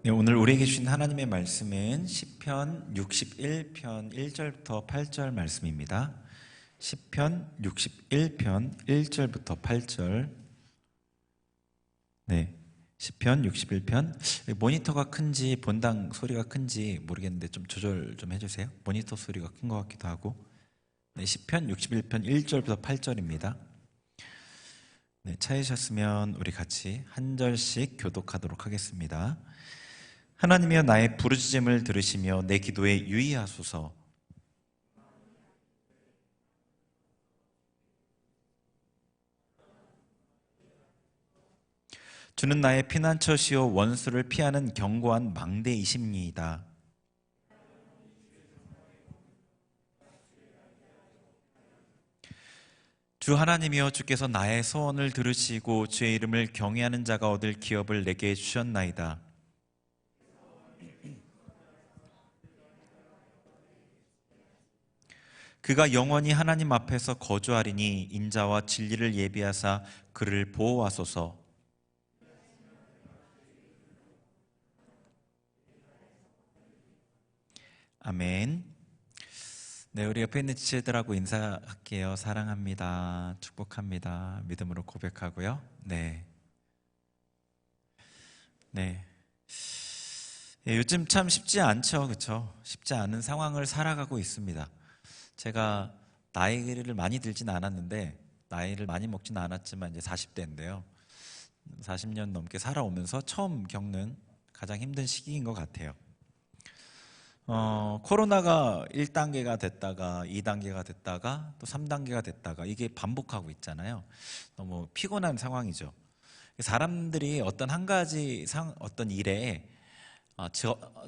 네, 오늘 우리에게 주신 하나님의 말씀은 시편 61편 1절부터 8절 말씀입니다. 시편 61편 1절부터 8절. 네, 시편 61편. 모니터가 큰지 본당 소리가 큰지 모르겠는데 좀 조절 좀 해주세요. 모니터 소리가 큰 것 같기도 하고. 네, 시편 61편 1절부터 8절입니다. 네, 찾으셨으면 우리 같이 한 절씩 교독하도록 하겠습니다. 하나님이여, 나의 부르짖음을 들으시며 내 기도에 유의하소서. 주는 나의 피난처시요 원수를 피하는 견고한 망대이십니이다. 주 하나님이여, 주께서 나의 소원을 들으시고 주의 이름을 경외하는 자가 얻을 기업을 내게 주셨나이다. 그가 영원히 하나님 앞에서 거주하리니 인자와 진리를 예비하사 그를 보호하소서. 아멘. 네, 우리 옆에 있는 지체들하고 인사할게요. 사랑합니다. 축복합니다. 믿음으로 고백하고요. 네. 네. 예, 요즘 참 쉽지 않죠. 그렇죠? 쉽지 않은 상황을 살아가고 있습니다. 제가 나이를 많이 들진 않았는데, 나이를 많이 먹진 않았지만 이제 40대인데요. 40년 넘게 살아오면서 처음 겪는 가장 힘든 시기인 것 같아요. 코로나가 1단계가 됐다가 2단계가 됐다가 또 3단계가 됐다가 이게 반복하고 있잖아요. 너무 피곤한 상황이죠. 사람들이 어떤 한 가지 어떤 일에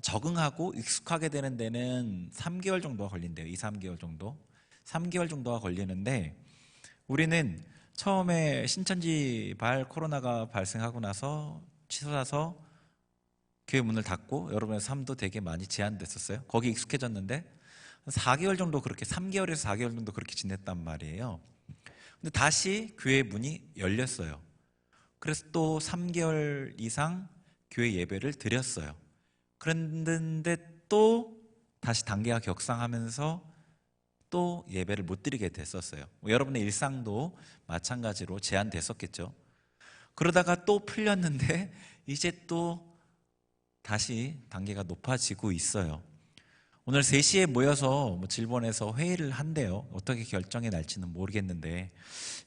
적응하고 익숙하게 되는 데는 3개월 정도가 걸린대요. 2, 3개월 정도. 3개월 정도가 걸리는데, 우리는 처음에 신천지발 코로나가 발생하고 나서 치솟아서 교회 문을 닫고 여러분의 삶도 되게 많이 제한됐었어요. 거기 익숙해졌는데 4개월 정도 그렇게, 3개월에서 4개월 정도 그렇게 지냈단 말이에요. 근데 다시 교회 문이 열렸어요. 그래서 또 3개월 이상 교회 예배를 드렸어요. 그런데 또 다시 단계가 격상하면서 또 예배를 못 드리게 됐었어요. 여러분의 일상도 마찬가지로 제한됐었겠죠. 그러다가 또 풀렸는데 이제 또 다시 단계가 높아지고 있어요. 오늘 3시에 모여서 질본에서 회의를 한대요. 어떻게 결정이 날지는 모르겠는데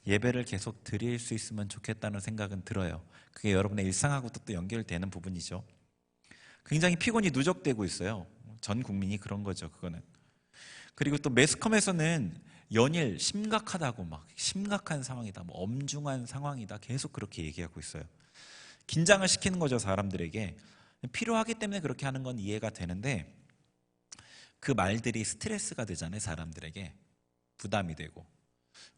예배를 계속 드릴 수 있으면 좋겠다는 생각은 들어요. 그게 여러분의 일상하고도 또 연결되는 부분이죠. 굉장히 피곤이 누적되고 있어요. 전 국민이 그런 거죠, 그거는. 그리고 또 매스컴에서는 연일 심각하다고, 막 심각한 상황이다, 뭐 엄중한 상황이다, 계속 그렇게 얘기하고 있어요. 긴장을 시키는 거죠, 사람들에게. 필요하기 때문에 그렇게 하는 건 이해가 되는데, 그 말들이 스트레스가 되잖아요, 사람들에게. 부담이 되고.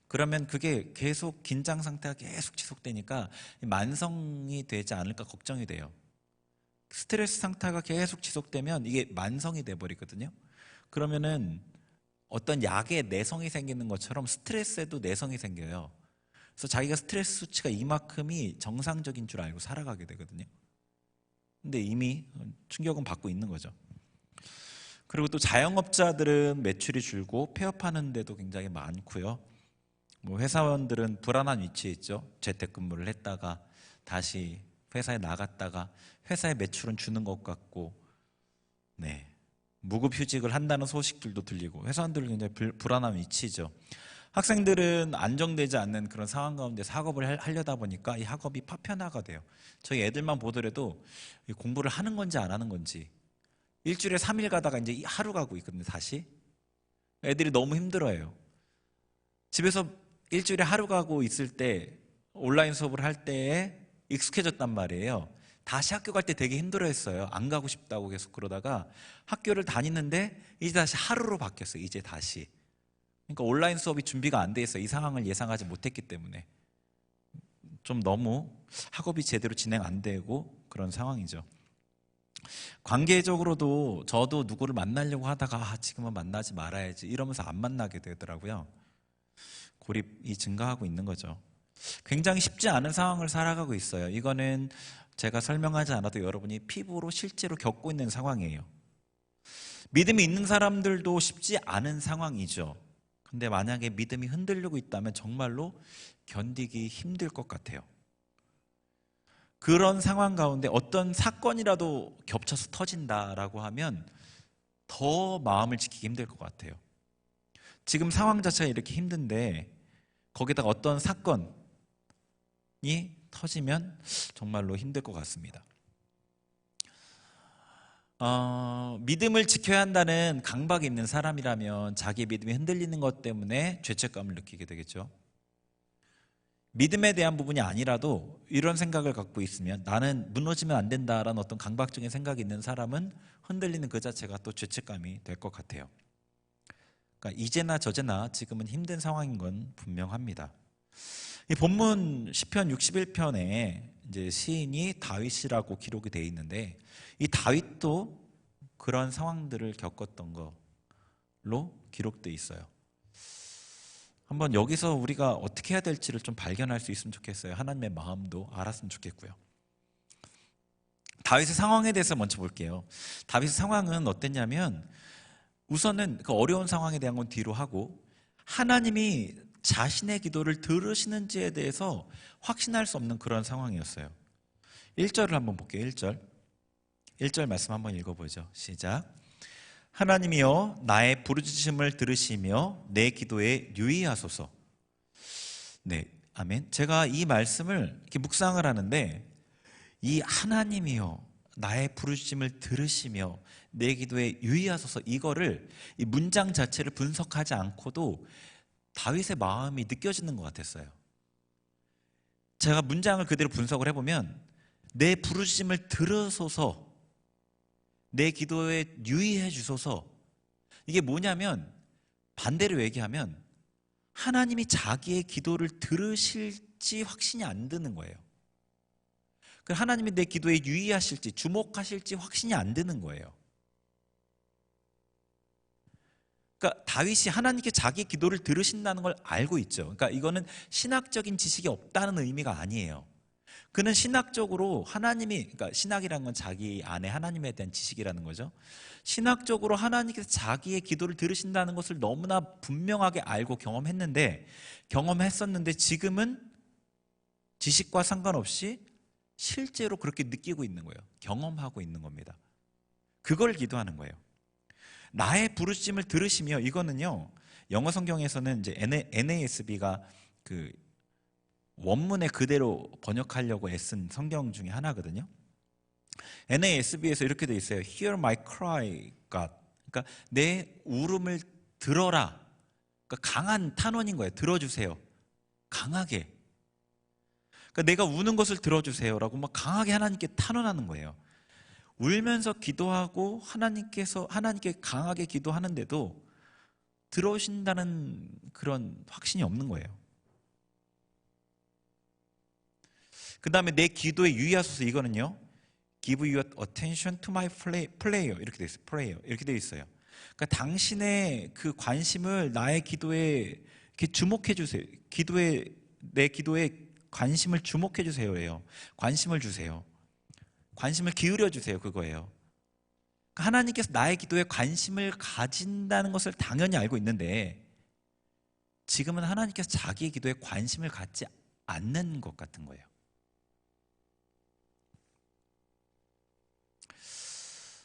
그러면 그게 계속 긴장 상태가 계속 지속되니까 만성이 되지 않을까 걱정이 돼요. 스트레스 상태가 계속 지속되면 이게 만성이 돼버리거든요. 그러면은 어떤 약에 내성이 생기는 것처럼 스트레스에도 내성이 생겨요. 그래서 자기가 스트레스 수치가 이만큼이 정상적인 줄 알고 살아가게 되거든요. 근데 이미 충격은 받고 있는 거죠. 그리고 또 자영업자들은 매출이 줄고 폐업하는 데도 굉장히 많고요. 뭐 회사원들은 불안한 위치에 있죠. 재택근무를 했다가 다시 회사에 나갔다가 회사의 매출은 주는 것 같고, 네, 무급휴직을 한다는 소식들도 들리고 회사원들은 굉장히 불안한 위치죠. 학생들은 안정되지 않는 그런 상황 가운데서 학업을 하려다 보니까 이 학업이 파편화가 돼요. 저희 애들만 보더라도 공부를 하는 건지 안 하는 건지, 일주일에 3일 가다가 이제 하루 가고 있거든요. 다시 애들이 너무 힘들어해요. 집에서 일주일에 하루 가고 있을 때, 온라인 수업을 할 때에 익숙해졌단 말이에요. 다시 학교 갈 때 되게 힘들어했어요. 안 가고 싶다고 계속 그러다가 학교를 다니는데 이제 다시 하루로 바뀌었어요. 이제 다시. 그러니까 온라인 수업이 준비가 안 돼 있어요. 이 상황을 예상하지 못했기 때문에. 좀 너무 학업이 제대로 진행 안 되고 그런 상황이죠. 관계적으로도 저도 누구를 만나려고 하다가 지금은 만나지 말아야지 이러면서 안 만나게 되더라고요. 고립이 증가하고 있는 거죠. 굉장히 쉽지 않은 상황을 살아가고 있어요. 이거는 제가 설명하지 않아도 여러분이 피부로 실제로 겪고 있는 상황이에요. 믿음이 있는 사람들도 쉽지 않은 상황이죠. 근데 만약에 믿음이 흔들리고 있다면 정말로 견디기 힘들 것 같아요. 그런 상황 가운데 어떤 사건이라도 겹쳐서 터진다라고 하면 더 마음을 지키기 힘들 것 같아요. 지금 상황 자체가 이렇게 힘든데 거기다가 어떤 사건이 터지면 정말로 힘들 것 같습니다. 믿음을 지켜야 한다는 강박이 있는 사람이라면 자기 믿음이 흔들리는 것 때문에 죄책감을 느끼게 되겠죠. 믿음에 대한 부분이 아니라도 이런 생각을 갖고 있으면 나는 무너지면 안 된다라는 어떤 강박적인 생각이 있는 사람은 흔들리는 그 자체가 또 죄책감이 될 것 같아요. 그러니까 이제나 저제나 지금은 힘든 상황인 건 분명합니다. 이 본문 시편 61편에 이제 시인이 다윗이라고 기록이 되어 있는데 이 다윗도 그런 상황들을 겪었던 걸로 기록되어 있어요. 한번 여기서 우리가 어떻게 해야 될지를 좀 발견할 수 있으면 좋겠어요. 하나님의 마음도 알았으면 좋겠고요. 다윗의 상황에 대해서 먼저 볼게요. 다윗의 상황은 어땠냐면 우선은 그 어려운 상황에 대한 건 뒤로 하고 하나님이 자신의 기도를 들으시는지에 대해서 확신할 수 없는 그런 상황이었어요. 1절을 한번 볼게요. 1절 말씀 한번 읽어보죠. 시작. 하나님이여 나의 부르짖음을 들으시며 내 기도에 유의하소서. 네, 아멘. 제가 이 말씀을 이렇게 묵상을 하는데 이 하나님이여 나의 부르짖음을 들으시며 내 기도에 유의하소서 이거를 이 문장 자체를 분석하지 않고도 다윗의 마음이 느껴지는 것 같았어요. 제가 문장을 그대로 분석을 해보면 내 부르짖음을 들으소서 내 기도에 유의해 주소서 이게 뭐냐면 반대로 얘기하면 하나님이 자기의 기도를 들으실지 확신이 안 드는 거예요. 하나님이 내 기도에 유의하실지 주목하실지 확신이 안 드는 거예요. 그러니까 다윗이 하나님께 자기 기도를 들으신다는 걸 알고 있죠. 그러니까 이거는 신학적인 지식이 없다는 의미가 아니에요. 그는 신학적으로 하나님이, 그러니까 신학이라는 건 자기 안에 하나님에 대한 지식이라는 거죠. 신학적으로 하나님께서 자기의 기도를 들으신다는 것을 너무나 분명하게 알고 경험했었는데 지금은 지식과 상관없이 실제로 그렇게 느끼고 있는 거예요. 경험하고 있는 겁니다. 그걸 기도하는 거예요. 나의 부르짖음을 들으시며 이거는요. 영어 성경에서는 이제 NASB가 그 원문에 그대로 번역하려고 애쓴 성경 중에 하나거든요. NASB에서 이렇게 돼 있어요. Hear my cry, God. 그러니까 내 울음을 들어라. 그러니까 강한 탄원인 거예요. 들어주세요. 강하게. 그러니까 내가 우는 것을 들어주세요라고 막 강하게 하나님께 탄원하는 거예요. 울면서 기도하고 하나님께 강하게 기도하는데도 들어오신다는 그런 확신이 없는 거예요. 그 다음에 내 기도에 유의하소서 이거는요. Give your attention to my prayer 이렇게 돼 있어요. prayer 이렇게 돼 있어요. 그러니까 당신의 그 관심을 나의 기도에 이렇게 주목해 주세요. 내 기도에 관심을 주목해 주세요예요. 관심을 주세요. 관심을 기울여 주세요. 그거예요. 그러니까 하나님께서 나의 기도에 관심을 가진다는 것을 당연히 알고 있는데 지금은 하나님께서 자기의 기도에 관심을 갖지 않는 것 같은 거예요.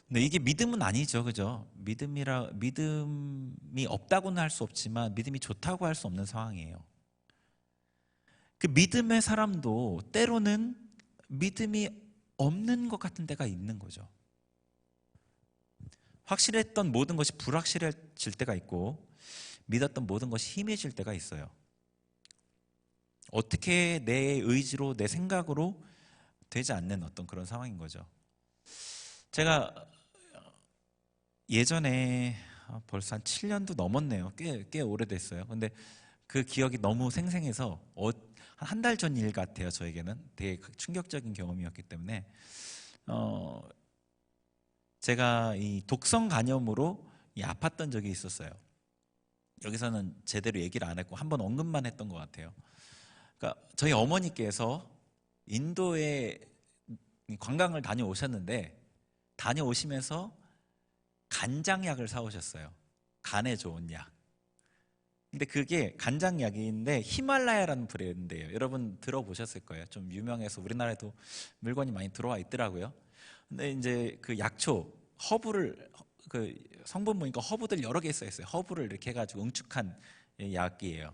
근데 이게 믿음은 아니죠. 그죠? 믿음이 없다고는 할 수 없지만 믿음이 좋다고 할 수 없는 상황이에요. 그 믿음의 사람도 때로는 믿음이 없는 것 같은 때가 있는 거죠. 확실했던 모든 것이 불확실해질 때가 있고 믿었던 모든 것이 희미해질 때가 있어요. 어떻게 내 의지로 내 생각으로 되지 않는 어떤 그런 상황인 거죠. 제가 예전에 벌써 한 7년도 넘었네요. 꽤 오래됐어요. 근데 그 기억이 너무 생생해서 한 달 전 일 같아요. 저에게는 되게 충격적인 경험이었기 때문에 제가 이 독성 간염으로 아팠던 적이 있었어요. 여기서는 제대로 얘기를 안 했고 한번 언급만 했던 것 같아요. 그러니까 저희 어머니께서 인도에 관광을 다녀오셨는데 다녀오시면서 간장약을 사오셨어요. 간에 좋은 약. 근데 그게 간장약인데 히말라야라는 브랜드예요. 여러분 들어보셨을 거예요. 좀 유명해서 우리나라에도 물건이 많이 들어와 있더라고요. 근데 이제 그 약초, 허브를 그 성분 보니까 허브들 여러 개 써 있어요. 허브를 이렇게 해가지고 응축한 약이에요.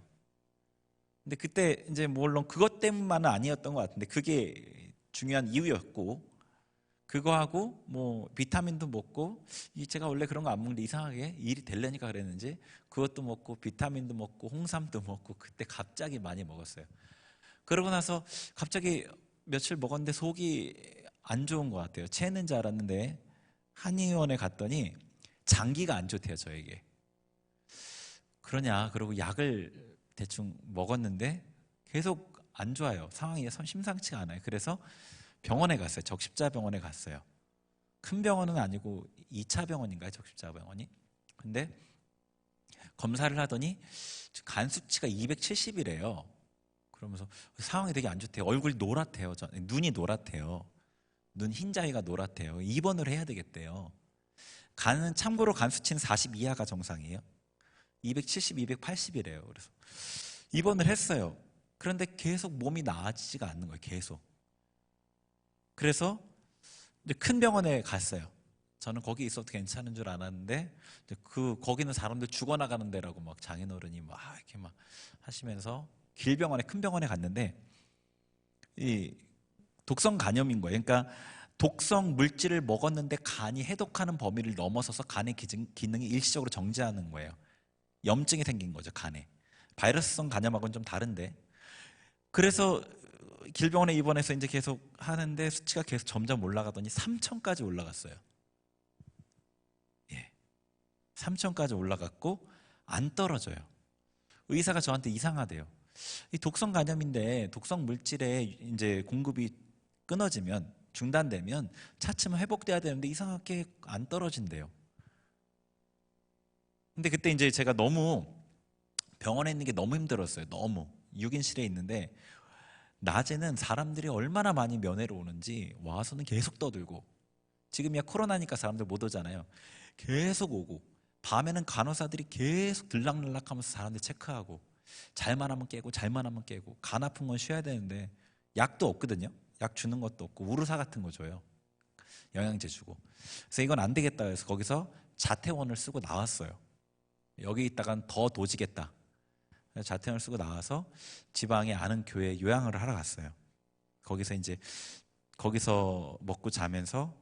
근데 그때 이제 물론 그것 때문만은 아니었던 것 같은데 그게 중요한 이유였고 그거하고 뭐 비타민도 먹고 제가 원래 그런 거 안 먹는데 이상하게 일이 되려니까 그랬는지 그것도 먹고 비타민도 먹고 홍삼도 먹고 그때 갑자기 많이 먹었어요. 그러고 나서 갑자기 며칠 먹었는데 속이 안 좋은 것 같아요. 체는 줄 알았는데 한의원에 갔더니 장기가 안 좋대요, 저에게. 그러냐 그러고 약을 대충 먹었는데 계속 안 좋아요. 상황이 심상치가 않아요. 그래서 병원에 갔어요. 적십자병원에 갔어요. 큰 병원은 아니고 2차 병원인가요? 적십자병원이. 근데 검사를 하더니 간 수치가 270이래요. 그러면서 상황이 되게 안 좋대요. 얼굴이 노랗대요. 눈이 노랗대요. 눈 흰자위가 노랗대요. 입원을 해야 되겠대요. 간은 참고로 간 수치는 40 이하가 정상이에요. 270, 280이래요. 그래서 입원을 했어요. 그런데 계속 몸이 나아지지가 않는 거예요. 계속. 그래서 이제 큰 병원에 갔어요. 저는 거기 있어도 괜찮은 줄 알았는데 거기는 사람들 죽어나가는 데라고 막 장인어른이 막 이렇게 막 하시면서 길병원에 큰 병원에 갔는데 이 독성 간염인 거예요. 그러니까 독성 물질을 먹었는데 간이 해독하는 범위를 넘어서서 간의 기능이 일시적으로 정지하는 거예요. 염증이 생긴 거죠, 간에. 바이러스성 간염하고는 좀 다른데. 그래서 길병원에 입원해서 이제 계속 하는데 수치가 계속 점점 올라가더니 3천까지 올라갔어요. 예. 3천까지 올라갔고 안 떨어져요. 의사가 저한테 이상하대요. 이 독성 간염인데 독성 물질의 이제 공급이 끊어지면 중단되면 차츰 회복돼야 되는데 이상하게 안 떨어진대요. 근데 그때 이제 제가 너무 병원에 있는 게 너무 힘들었어요. 너무 6인실에 있는데 낮에는 사람들이 얼마나 많이 면회로 오는지 와서는 계속 떠들고 지금이야 코로나니까 사람들 못 오잖아요. 계속 오고 밤에는 간호사들이 계속 들락날락하면서 사람들 체크하고 잘만 하면 깨고 잘만 하면 깨고 간 아픈 건 쉬어야 되는데 약도 없거든요. 약 주는 것도 없고 우르사 같은 거 줘요. 영양제 주고. 그래서 이건 안 되겠다 해서 거기서 자퇴원을 쓰고 나왔어요. 여기 있다간 더 도지겠다. 자퇴원을 쓰고 나와서 지방에 아는 교회에 요양을 하러 갔어요. 거기서 이제 거기서 먹고 자면서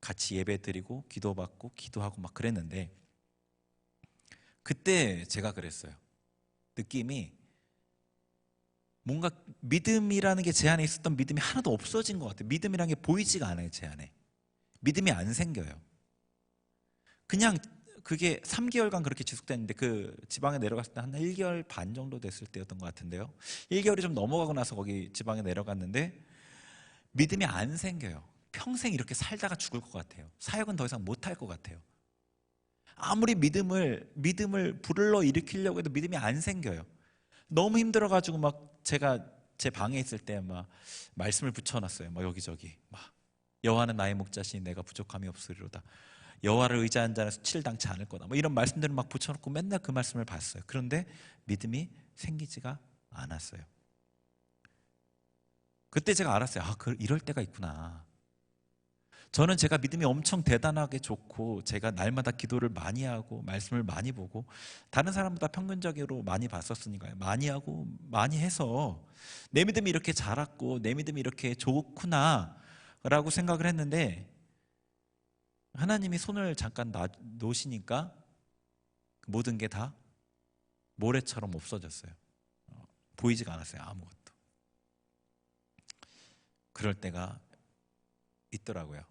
같이 예배 드리고 기도받고 기도하고 막 그랬는데 그때 제가 그랬어요. 느낌이 뭔가 믿음이라는 게 제 안에 있었던 믿음이 하나도 없어진 것 같아요. 믿음이라는 게 보이지가 않아요, 제 안에. 믿음이 안 생겨요. 그냥 그게 3개월간 그렇게 지속됐는데 그 지방에 내려갔을 때 한 1개월 반 정도 됐을 때였던 것 같은데요. 1개월이 좀 넘어가고 나서 거기 지방에 내려갔는데 믿음이 안 생겨요. 평생 이렇게 살다가 죽을 것 같아요. 사역은 더 이상 못할 것 같아요. 아무리 믿음을 불러 일으키려고 해도 믿음이 안 생겨요. 너무 힘들어가지고 막 제가 제 방에 있을 때 막 말씀을 붙여놨어요. 막 여기저기 막 여호와는 나의 목자시니 내가 부족함이 없으리로다. 여호와를 의지하는 자는 수치를 당치 않을 거다. 뭐 이런 말씀들을 막 붙여놓고 맨날 그 말씀을 봤어요. 그런데 믿음이 생기지가 않았어요. 그때 제가 알았어요. 이럴 때가 있구나. 저는 제가 믿음이 엄청 대단하게 좋고 제가 날마다 기도를 많이 하고 말씀을 많이 보고 다른 사람보다 평균적으로 많이 봤었으니까요. 많이 하고 많이 해서 내 믿음이 이렇게 자랐고 내 믿음이 이렇게 좋구나 라고 생각을 했는데 하나님이 손을 잠깐 놓으시니까 모든 게 다 모래처럼 없어졌어요. 보이지가 않았어요. 아무것도. 그럴 때가 있더라고요.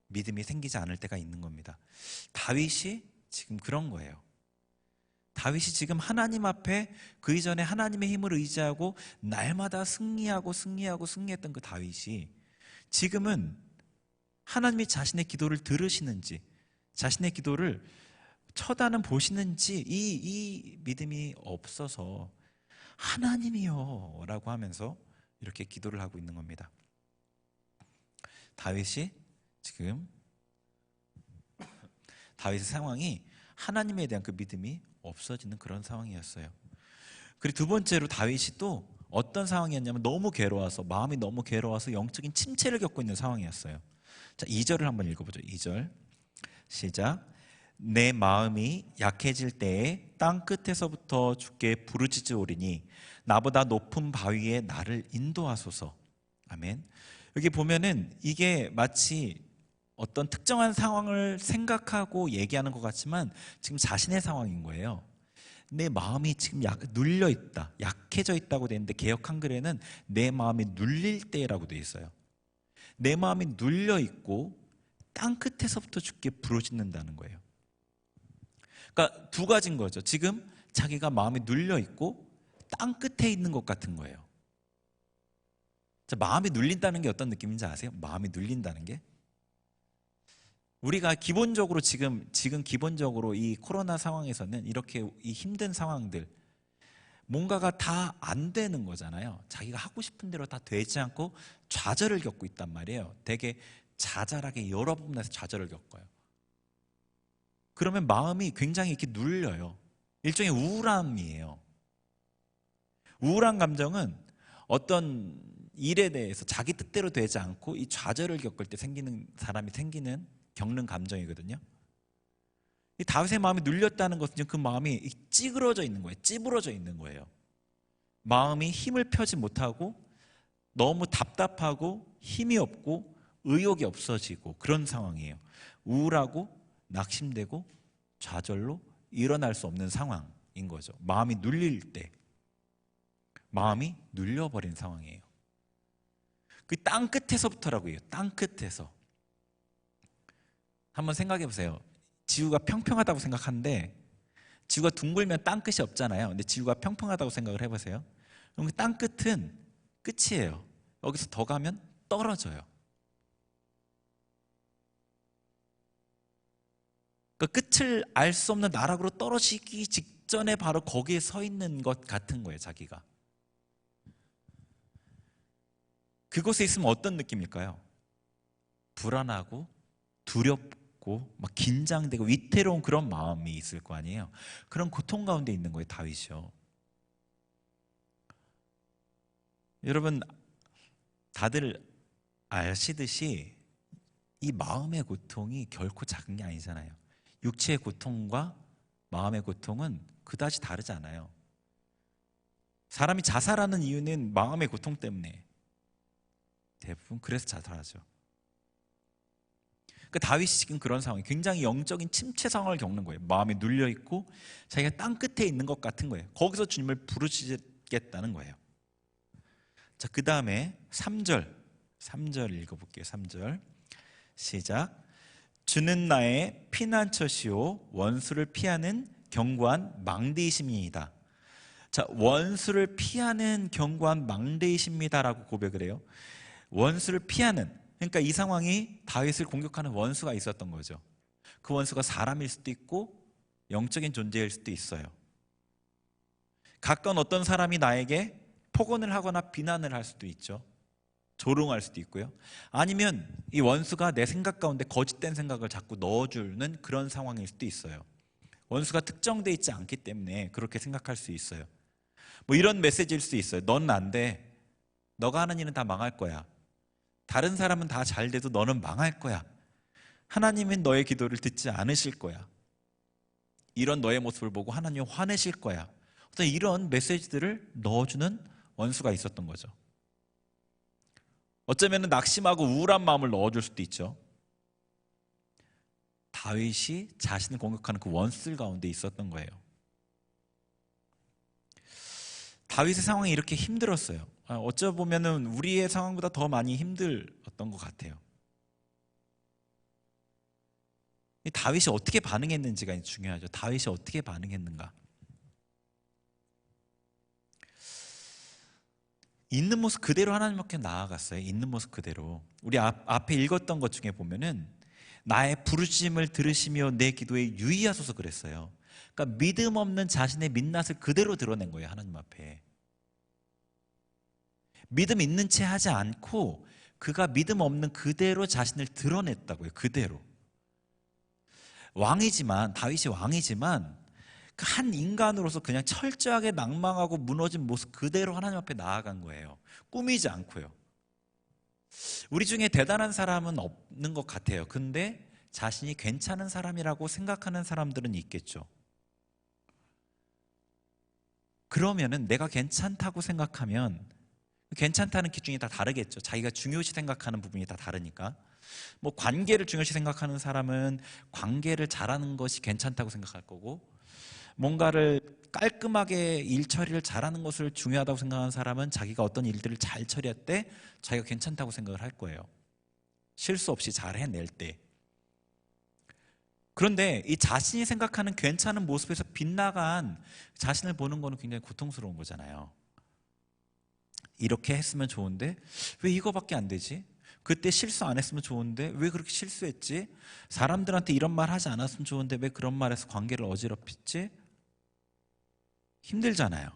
믿음이 생기지 않을 때가 있는 겁니다. 다윗이 지금 그런 거예요. 다윗이 지금 하나님 앞에 그 이전에 하나님의 힘을 의지하고 날마다 승리했던 그 다윗이 지금은 하나님이 자신의 기도를 들으시는지 자신의 기도를 쳐다는 보시는지 이 믿음이 없어서 하나님이요 라고 하면서 이렇게 기도를 하고 있는 겁니다. 다윗이 지금 다윗의 상황이 하나님에 대한 그 믿음이 없어지는 그런 상황이었어요. 그리고 두 번째로 다윗이 또 어떤 상황이었냐면 너무 괴로워서, 마음이 너무 괴로워서 영적인 침체를 겪고 있는 상황이었어요. 자, 2절을 한번 읽어보죠. 2절 시작. 내 마음이 약해질 때에 땅 끝에서부터 주께 부르짖으오리니 나보다 높은 바위에 나를 인도하소서. 아멘. 여기 보면은 이게 마치 어떤 특정한 상황을 생각하고 얘기하는 것 같지만 지금 자신의 상황인 거예요. 내 마음이 지금 눌려 있다, 약해져 있다고 되어 있는데 개역 한글에는 내 마음이 눌릴 때라고 되어 있어요. 내 마음이 눌려 있고 땅 끝에서부터 주께 부르짖는다는 거예요. 그러니까 두 가지인 거죠. 지금 자기가 마음이 눌려 있고 땅 끝에 있는 것 같은 거예요. 자, 마음이 눌린다는 게 어떤 느낌인지 아세요? 마음이 눌린다는 게 우리가 기본적으로 지금 기본적으로 이 코로나 상황에서는 이렇게 이 힘든 상황들 뭔가가 다 안 되는 거잖아요. 자기가 하고 싶은 대로 다 되지 않고 좌절을 겪고 있단 말이에요. 되게 자잘하게 여러 부분에서 좌절을 겪어요. 그러면 마음이 굉장히 이렇게 눌려요. 일종의 우울함이에요. 우울한 감정은 어떤 일에 대해서 자기 뜻대로 되지 않고 이 좌절을 겪을 때 겪는 감정이거든요. 이 다윗의 마음이 눌렸다는 것은 그 마음이 찌그러져 있는 거예요. 찌부러져 있는 거예요. 마음이 힘을 펴지 못하고 너무 답답하고 힘이 없고 의욕이 없어지고 그런 상황이에요. 우울하고 낙심되고 좌절로 일어날 수 없는 상황인 거죠. 마음이 눌릴 때, 마음이 눌려버린 상황이에요. 그 땅 끝에서부터라고 해요. 땅 끝에서. 한번 생각해 보세요. 지구가 평평하다고 생각하는데 지구가 둥글면 땅 끝이 없잖아요. 근데 지구가 평평하다고 생각을 해보세요. 그럼 그 땅 끝은 끝이에요. 여기서 더 가면 떨어져요. 그 끝을 알 수 없는 나락으로 떨어지기 직전에 바로 거기에 서 있는 것 같은 거예요. 자기가. 그곳에 있으면 어떤 느낌일까요? 불안하고 두렵고 막 긴장되고 위태로운 그런 마음이 있을 거 아니에요. 그런 고통 가운데 있는 거예요. 다윗이요. 여러분 다들 아시듯이 이 마음의 고통이 결코 작은 게 아니잖아요. 육체의 고통과 마음의 고통은 그다지 다르지 않아요. 사람이 자살하는 이유는 마음의 고통 때문에 대부분 그래서 자살하죠. 그 다윗이 지금 그런 상황이 굉장히 영적인 침체 상황을 겪는 거예요. 마음이 눌려 있고 자기가 땅 끝에 있는 것 같은 거예요. 거기서 주님을 부르짖겠다는 거예요. 자, 그 다음에 3절 읽어볼게요. 3절 시작. 주는 나의 피난처시오 원수를 피하는 견고한 망대이심이니이다. 자, 원수를 피하는 견고한 망대이십니다라고 고백을 해요. 원수를 피하는, 그러니까 이 상황이 다윗을 공격하는 원수가 있었던 거죠. 그 원수가 사람일 수도 있고 영적인 존재일 수도 있어요. 가까운 어떤 사람이 나에게 폭언을 하거나 비난을 할 수도 있죠. 조롱할 수도 있고요. 아니면 이 원수가 내 생각 가운데 거짓된 생각을 자꾸 넣어주는 그런 상황일 수도 있어요. 원수가 특정되어 있지 않기 때문에 그렇게 생각할 수 있어요. 뭐 이런 메시지일 수도 있어요. 넌 안 돼. 너가 하는 일은 다 망할 거야. 다른 사람은 다 잘 돼도 너는 망할 거야. 하나님은 너의 기도를 듣지 않으실 거야. 이런 너의 모습을 보고 하나님은 화내실 거야. 어떤 이런 메시지들을 넣어주는 원수가 있었던 거죠. 어쩌면 낙심하고 우울한 마음을 넣어줄 수도 있죠. 다윗이 자신을 공격하는 그 원수들 가운데 있었던 거예요. 다윗의 상황이 이렇게 힘들었어요. 어쩌보면 우리의 상황보다 더 많이 힘들었던 것 같아요. 다윗이 어떻게 반응했는지가 중요하죠. 다윗이 어떻게 반응했는가. 있는 모습 그대로 하나님 앞에 나아갔어요. 있는 모습 그대로. 우리 앞에 읽었던 것 중에 보면은 나의 부르심을 들으시며 내 기도에 유의하소서 그랬어요. 그러니까 믿음 없는 자신의 민낯을 그대로 드러낸 거예요. 하나님 앞에. 믿음 있는 채 하지 않고 그가 믿음 없는 그대로 자신을 드러냈다고요. 그대로. 왕이지만, 다윗이 왕이지만 그 한 인간으로서 그냥 철저하게 낭망하고 무너진 모습 그대로 하나님 앞에 나아간 거예요. 꾸미지 않고요. 우리 중에 대단한 사람은 없는 것 같아요. 근데 자신이 괜찮은 사람이라고 생각하는 사람들은 있겠죠. 그러면은 내가 괜찮다고 생각하면 괜찮다는 기준이 다 다르겠죠. 자기가 중요시 생각하는 부분이 다 다르니까. 뭐 관계를 중요시 생각하는 사람은 관계를 잘하는 것이 괜찮다고 생각할 거고, 뭔가를 깔끔하게 일 처리를 잘하는 것을 중요하다고 생각하는 사람은 자기가 어떤 일들을 잘 처리할 때 자기가 괜찮다고 생각을 할 거예요. 실수 없이 잘 해낼 때. 그런데 이 자신이 생각하는 괜찮은 모습에서 빗나간 자신을 보는 거는 굉장히 고통스러운 거잖아요. 이렇게 했으면 좋은데 왜 이거밖에 안 되지? 그때 실수 안 했으면 좋은데 왜 그렇게 실수했지? 사람들한테 이런 말 하지 않았으면 좋은데 왜 그런 말해서 관계를 어지럽혔지? 힘들잖아요.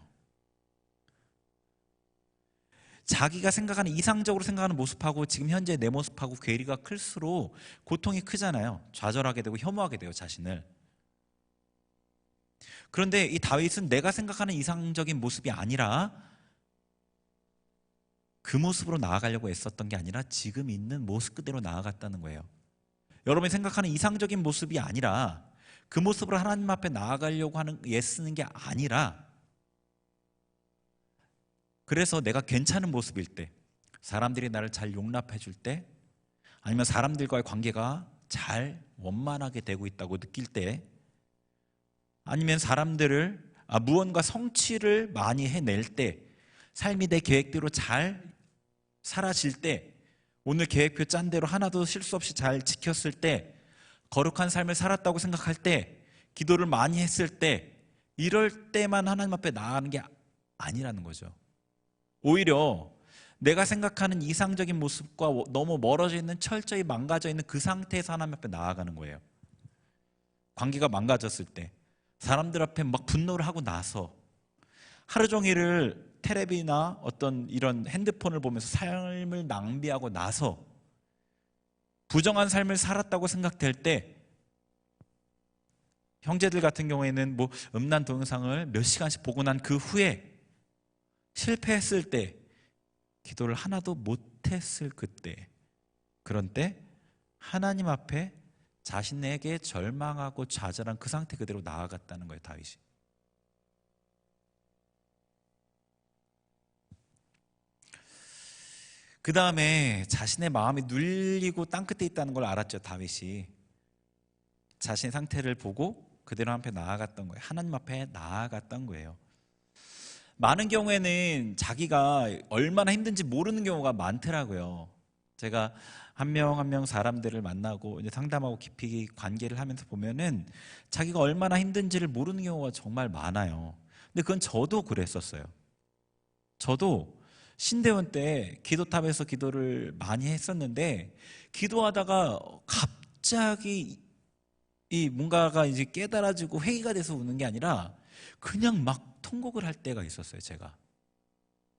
자기가 생각하는, 이상적으로 생각하는 모습하고 지금 현재 내 모습하고 괴리가 클수록 고통이 크잖아요. 좌절하게 되고 혐오하게 돼요, 자신을. 그런데 이 다윗은 내가 생각하는 이상적인 모습이 아니라 그 모습으로 나아가려고 애썼던 게 아니라 지금 있는 모습 그대로 나아갔다는 거예요. 여러분이 생각하는 이상적인 모습이 아니라 그 모습으로 하나님 앞에 나아가려고 하는, 애쓰는 게 아니라, 그래서 내가 괜찮은 모습일 때, 사람들이 나를 잘 용납해 줄 때, 아니면 사람들과의 관계가 잘 원만하게 되고 있다고 느낄 때, 아니면 사람들을 무언가 성취를 많이 해낼 때, 삶이 내 계획대로 잘 사라질 때, 오늘 계획표 짠 대로 하나도 실수 없이 잘 지켰을 때, 거룩한 삶을 살았다고 생각할 때, 기도를 많이 했을 때, 이럴 때만 하나님 앞에 나아가는 게 아니라는 거죠. 오히려 내가 생각하는 이상적인 모습과 너무 멀어져 있는, 철저히 망가져 있는 그 상태에서 하나님 앞에 나아가는 거예요. 관계가 망가졌을 때, 사람들 앞에 막 분노를 하고 나서 하루 종일을 텔레비나 어떤 이런 핸드폰을 보면서 삶을 낭비하고 나서 부정한 삶을 살았다고 생각될 때, 형제들 같은 경우에는 뭐 음란 동영상을 몇 시간씩 보고 난 그 후에 실패했을 때, 기도를 하나도 못했을 그때, 그런 때 하나님 앞에 자신에게 절망하고 좌절한 그 상태 그대로 나아갔다는 거예요, 다윗이. 그 다음에 자신의 마음이 눌리고 땅끝에 있다는 걸 알았죠, 다윗이. 자신의 상태를 보고 그대로 앞에 나아갔던 거예요. 하나님 앞에 나아갔던 거예요. 많은 경우에는 자기가 얼마나 힘든지 모르는 경우가 많더라고요. 제가 한 명 한 명 사람들을 만나고 이제 상담하고 깊이 관계를 하면서 보면은 자기가 얼마나 힘든지를 모르는 경우가 정말 많아요. 근데 그건 저도 그랬었어요. 저도 신대원 때 기도탑에서 기도를 많이 했었는데, 기도하다가 갑자기 이 뭔가가 이제 깨달아지고 회의가 돼서 우는 게 아니라 그냥 막 통곡을 할 때가 있었어요. 제가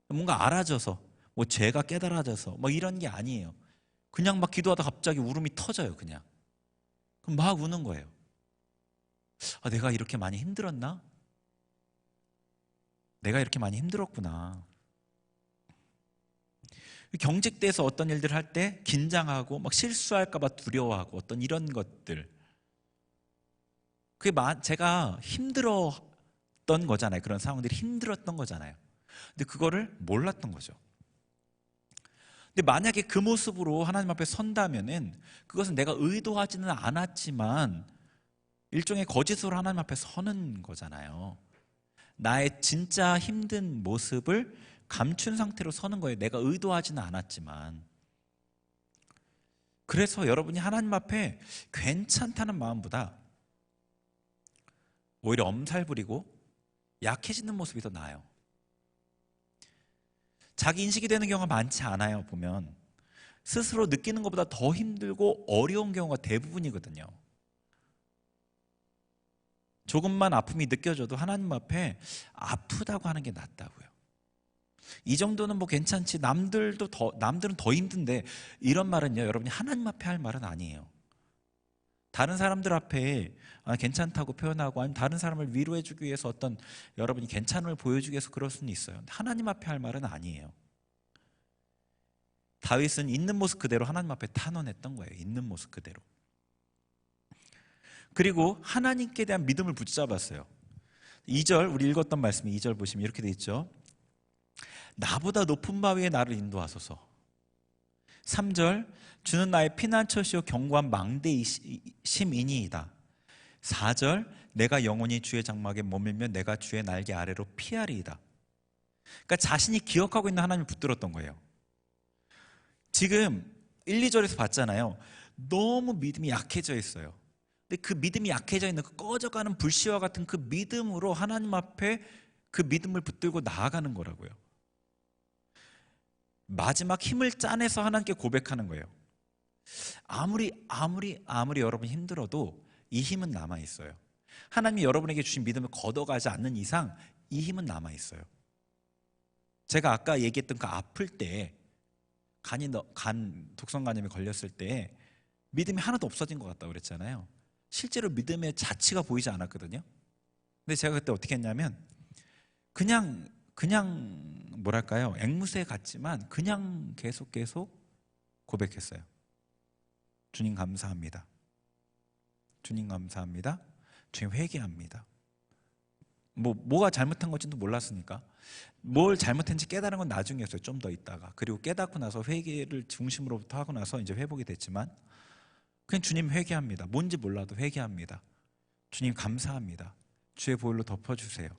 뭔가 알아져서, 뭐 죄가 깨달아져서 뭐 이런 게 아니에요. 그냥 막 기도하다 갑자기 울음이 터져요. 그냥 그럼 막 우는 거예요. 내가 이렇게 많이 힘들었나? 내가 이렇게 많이 힘들었구나. 경직돼서 어떤 일들을 할 때 긴장하고 막 실수할까 봐 두려워하고 어떤 이런 것들, 그게 제가 힘들었던 거잖아요. 그런 상황들이 힘들었던 거잖아요. 근데 그거를 몰랐던 거죠. 근데 만약에 그 모습으로 하나님 앞에 선다면은 그것은 내가 의도하지는 않았지만 일종의 거짓으로 하나님 앞에 서는 거잖아요. 나의 진짜 힘든 모습을 감춘 상태로 서는 거예요. 내가 의도하지는 않았지만. 그래서 여러분이 하나님 앞에 괜찮다는 마음보다 오히려 엄살 부리고 약해지는 모습이 더 나아요. 자기 인식이 되는 경우가 많지 않아요. 보면 스스로 느끼는 것보다 더 힘들고 어려운 경우가 대부분이거든요. 조금만 아픔이 느껴져도 하나님 앞에 아프다고 하는 게 낫다고요. 이 정도는 뭐 괜찮지. 남들은 더 힘든데. 이런 말은요, 여러분이 하나님 앞에 할 말은 아니에요. 다른 사람들 앞에 괜찮다고 표현하고, 아니면 다른 사람을 위로해주기 위해서 어떤 여러분이 괜찮음을 보여주기 위해서 그럴 수는 있어요. 근데 하나님 앞에 할 말은 아니에요. 다윗은 있는 모습 그대로 하나님 앞에 탄원했던 거예요. 있는 모습 그대로. 그리고 하나님께 대한 믿음을 붙잡았어요. 2절, 우리 읽었던 말씀이 2절 보시면 이렇게 돼 있죠. 나보다 높은 바 위에 나를 인도하소서. 3절, 주는 나의 피난처시요 견고한 망대심이니이다. 4절, 내가 영원히 주의 장막에 머물면 내가 주의 날개 아래로 피하리이다. 그러니까 자신이 기억하고 있는 하나님을 붙들었던 거예요. 지금 1, 2절에서 봤잖아요. 너무 믿음이 약해져 있어요. 근데 그 믿음이 약해져 있는 그 꺼져가는 불씨와 같은 그 믿음으로 하나님 앞에 그 믿음을 붙들고 나아가는 거라고요. 마지막 힘을 짜내서 하나님께 고백하는 거예요. 아무리 여러분 힘들어도 이 힘은 남아있어요. 하나님이 여러분에게 주신 믿음을 걷어가지 않는 이상 이 힘은 남아있어요. 제가 아까 얘기했던 그 아플 때 독성간염에 걸렸을 때 믿음이 하나도 없어진 것 같다고 그랬잖아요. 실제로 믿음의 자취가 보이지 않았거든요. 근데 제가 그때 어떻게 했냐면 그냥 뭐랄까요, 앵무새 같지만 그냥 계속 고백했어요. 주님 감사합니다. 주님 감사합니다. 주님 회개합니다. 뭐가 잘못한 건지도 몰랐으니까. 뭘 잘못했는지 깨달은 건 나중이었어요. 좀 더 있다가. 그리고 깨닫고 나서 회개를 중심으로부터 하고 나서 이제 회복이 됐지만, 그냥 주님 회개합니다. 뭔지 몰라도 회개합니다. 주님 감사합니다. 주의 보혈로 덮어주세요.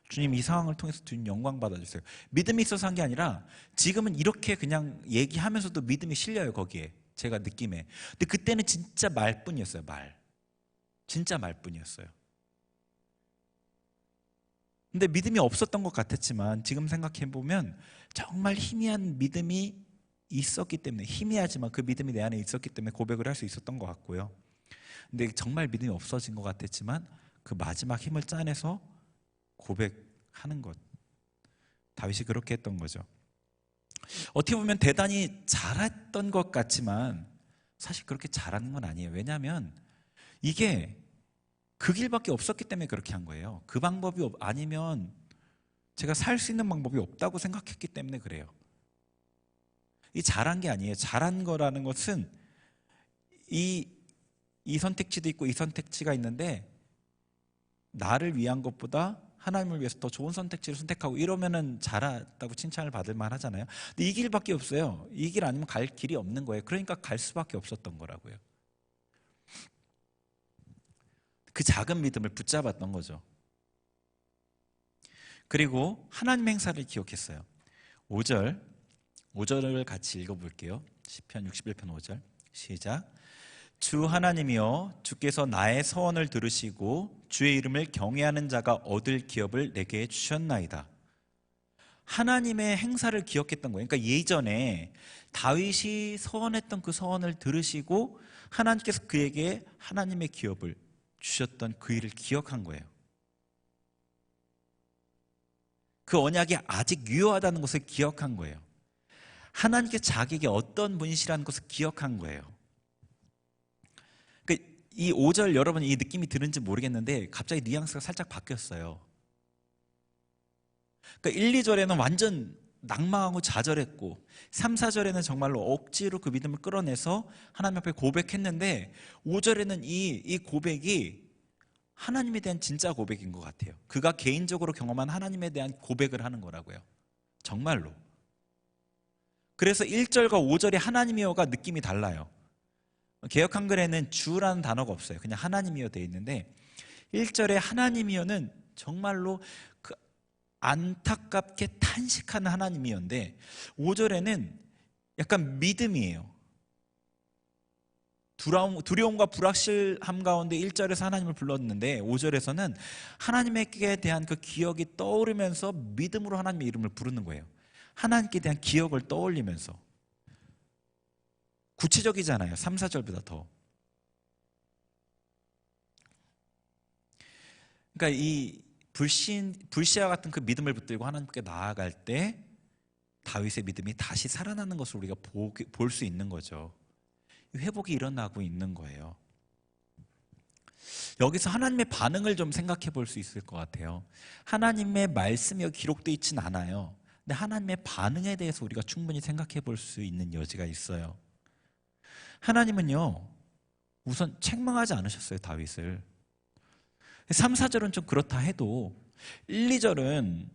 주님 이 상황을 통해서 주님 영광 받아주세요. 믿음이 있어서 한 게 아니라 지금은 이렇게 그냥 얘기하면서도 믿음이 실려요. 거기에 제가 느낌에. 근데 그때는 진짜 말뿐이었어요. 진짜 말뿐이었어요. 근데 믿음이 없었던 것 같았지만 지금 생각해보면 정말 희미한 믿음이 있었기 때문에, 희미하지만 그 믿음이 내 안에 있었기 때문에 고백을 할 수 있었던 것 같고요. 근데 정말 믿음이 없어진 것 같았지만 그 마지막 힘을 짜내서 고백하는 것, 다윗이 그렇게 했던 거죠. 어떻게 보면 대단히 잘했던 것 같지만 사실 그렇게 잘하는 건 아니에요. 왜냐하면 이게 그 길밖에 없었기 때문에 그렇게 한 거예요. 그 방법이 아니면 제가 살 수 있는 방법이 없다고 생각했기 때문에 그래요. 이 잘한 게 아니에요. 잘한 거라는 것은 이 선택지도 있고 이 선택지가 있는데 나를 위한 것보다 하나님을 위해서 더 좋은 선택지를 선택하고 이러면은 잘했다고 칭찬을 받을 만하잖아요. 근데 이 길밖에 없어요. 이 길 아니면 갈 길이 없는 거예요. 그러니까 갈 수밖에 없었던 거라고요. 그 작은 믿음을 붙잡았던 거죠. 그리고 하나님 행사를 기억했어요. 5절을 같이 읽어볼게요. 시편 61편 5절 시작. 주 하나님이여, 주께서 나의 서원을 들으시고 주의 이름을 경외하는 자가 얻을 기업을 내게 주셨나이다. 하나님의 행사를 기억했던 거예요. 그러니까 예전에 다윗이 서원했던 그 서원을 들으시고 하나님께서 그에게 하나님의 기업을 주셨던 그 일을 기억한 거예요. 그 언약이 아직 유효하다는 것을 기억한 거예요. 하나님께서 자기에게 어떤 분이시라는 것을 기억한 거예요. 그러니까 이 5절 여러분 이 느낌이 드는지 모르겠는데 갑자기 뉘앙스가 살짝 바뀌었어요. 그러니까 1, 2절에는 완전 낭망하고 좌절했고 3, 4절에는 정말로 억지로 그 믿음을 끌어내서 하나님 앞에 고백했는데 5절에는 이 고백이 하나님에 대한 진짜 고백인 것 같아요. 그가 개인적으로 경험한 하나님에 대한 고백을 하는 거라고요. 정말로. 그래서 1절과 5절의 하나님이여가 느낌이 달라요. 개역 한글에는 주라는 단어가 없어요. 그냥 하나님이여 되어 있는데 1절의 하나님이여는 정말로 그 안타깝게 탄식하는 하나님이었는데 5절에는 약간 믿음이에요. 두려움과 불확실함 가운데 1절에서 하나님을 불렀는데 5절에서는 하나님에게 대한 그 기억이 떠오르면서 믿음으로 하나님의 이름을 부르는 거예요. 하나님께 대한 기억을 떠올리면서. 구체적이잖아요. 3, 4절보다 더. 그러니까 이 불씨와 같은 그 믿음을 붙들고 하나님께 나아갈 때 다윗의 믿음이 다시 살아나는 것을 우리가 볼 수 있는 거죠. 회복이 일어나고 있는 거예요. 여기서 하나님의 반응을 좀 생각해 볼 수 있을 것 같아요. 하나님의 말씀이 기록되어 있진 않아요. 근데 하나님의 반응에 대해서 우리가 충분히 생각해 볼 수 있는 여지가 있어요. 하나님은요, 우선 책망하지 않으셨어요, 다윗을. 3, 4절은 좀 그렇다 해도 1, 2절은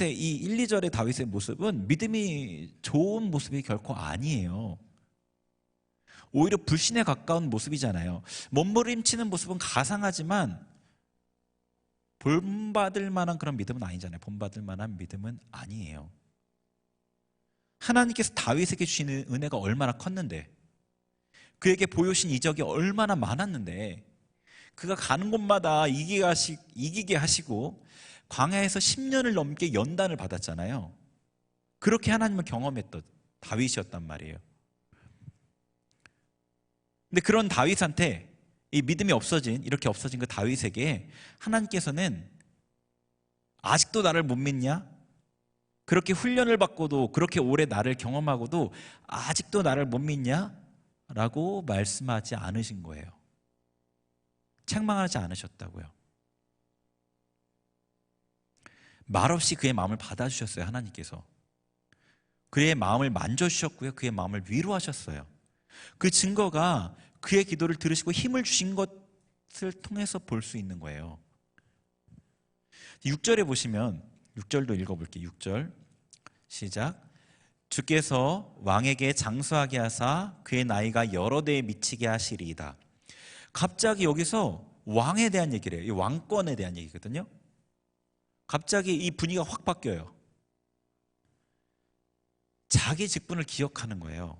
이 1, 2절의 다윗의 모습은 믿음이 좋은 모습이 결코 아니에요. 오히려 불신에 가까운 모습이잖아요. 몸부림치는 모습은 가상하지만 본받을 만한 그런 믿음은 아니잖아요. 본받을 만한 믿음은 아니에요. 하나님께서 다윗에게 주시는 은혜가 얼마나 컸는데, 그에게 보여주신 이적이 얼마나 많았는데, 그가 가는 곳마다 이기게 하시고 광야에서 10년을 넘게 연단을 받았잖아요. 그렇게 하나님을 경험했던 다윗이었단 말이에요. 근데 그런 다윗한테 이 믿음이 이렇게 없어진 그 다윗에게 하나님께서는 아직도 나를 못 믿냐? 그렇게 훈련을 받고도, 그렇게 오래 나를 경험하고도 아직도 나를 못 믿냐? 라고 말씀하지 않으신 거예요. 책망하지 않으셨다고요. 말없이 그의 마음을 받아주셨어요, 하나님께서. 그의 마음을 만져주셨고요, 그의 마음을 위로하셨어요. 그 증거가 그의 기도를 들으시고 힘을 주신 것을 통해서 볼 수 있는 거예요. 6절에 보시면, 6절도 읽어볼게요. 6절 시작. 주께서 왕에게 장수하게 하사 그의 나이가 여러 대에 미치게 하시리이다. 갑자기 여기서 왕에 대한 얘기를 해요. 이 왕권에 대한 얘기거든요. 갑자기 이 분위기가 확 바뀌어요. 자기 직분을 기억하는 거예요.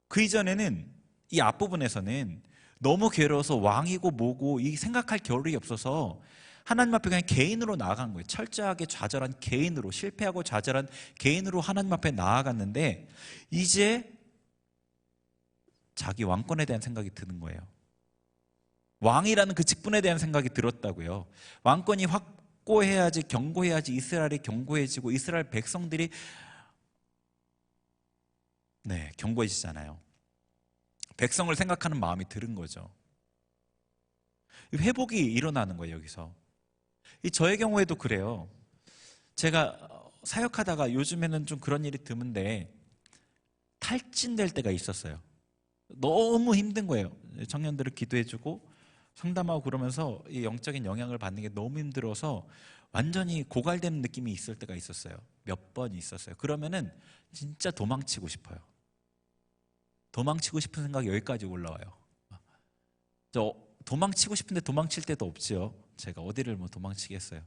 그 이전에는, 이 앞부분에서는 너무 괴로워서 왕이고 뭐고 이 생각할 겨를이 없어서 하나님 앞에 그냥 개인으로 나아간 거예요. 철저하게 좌절한 개인으로, 실패하고 좌절한 개인으로 하나님 앞에 나아갔는데, 이제 자기 왕권에 대한 생각이 드는 거예요. 왕이라는 그 직분에 대한 생각이 들었다고요. 왕권이 확고해야지, 견고해야지 이스라엘이 견고해지고 이스라엘 백성들이 견고해지잖아요. 백성을 생각하는 마음이 들은 거죠. 회복이 일어나는 거예요, 여기서. 저의 경우에도 그래요. 제가 사역하다가 요즘에는 좀 그런 일이 드문데 탈진될 때가 있었어요. 너무 힘든 거예요. 청년들을 기도해주고 상담하고 그러면서 이 영적인 영향을 받는 게 너무 힘들어서 완전히 고갈되는 느낌이 있을 때가 있었어요. 몇 번 있었어요. 그러면은 진짜 도망치고 싶어요. 도망치고 싶은 생각이 여기까지 올라와요. 저 도망치고 싶은데 도망칠 데도 없지요. 제가 어디를 뭐 도망치겠어요.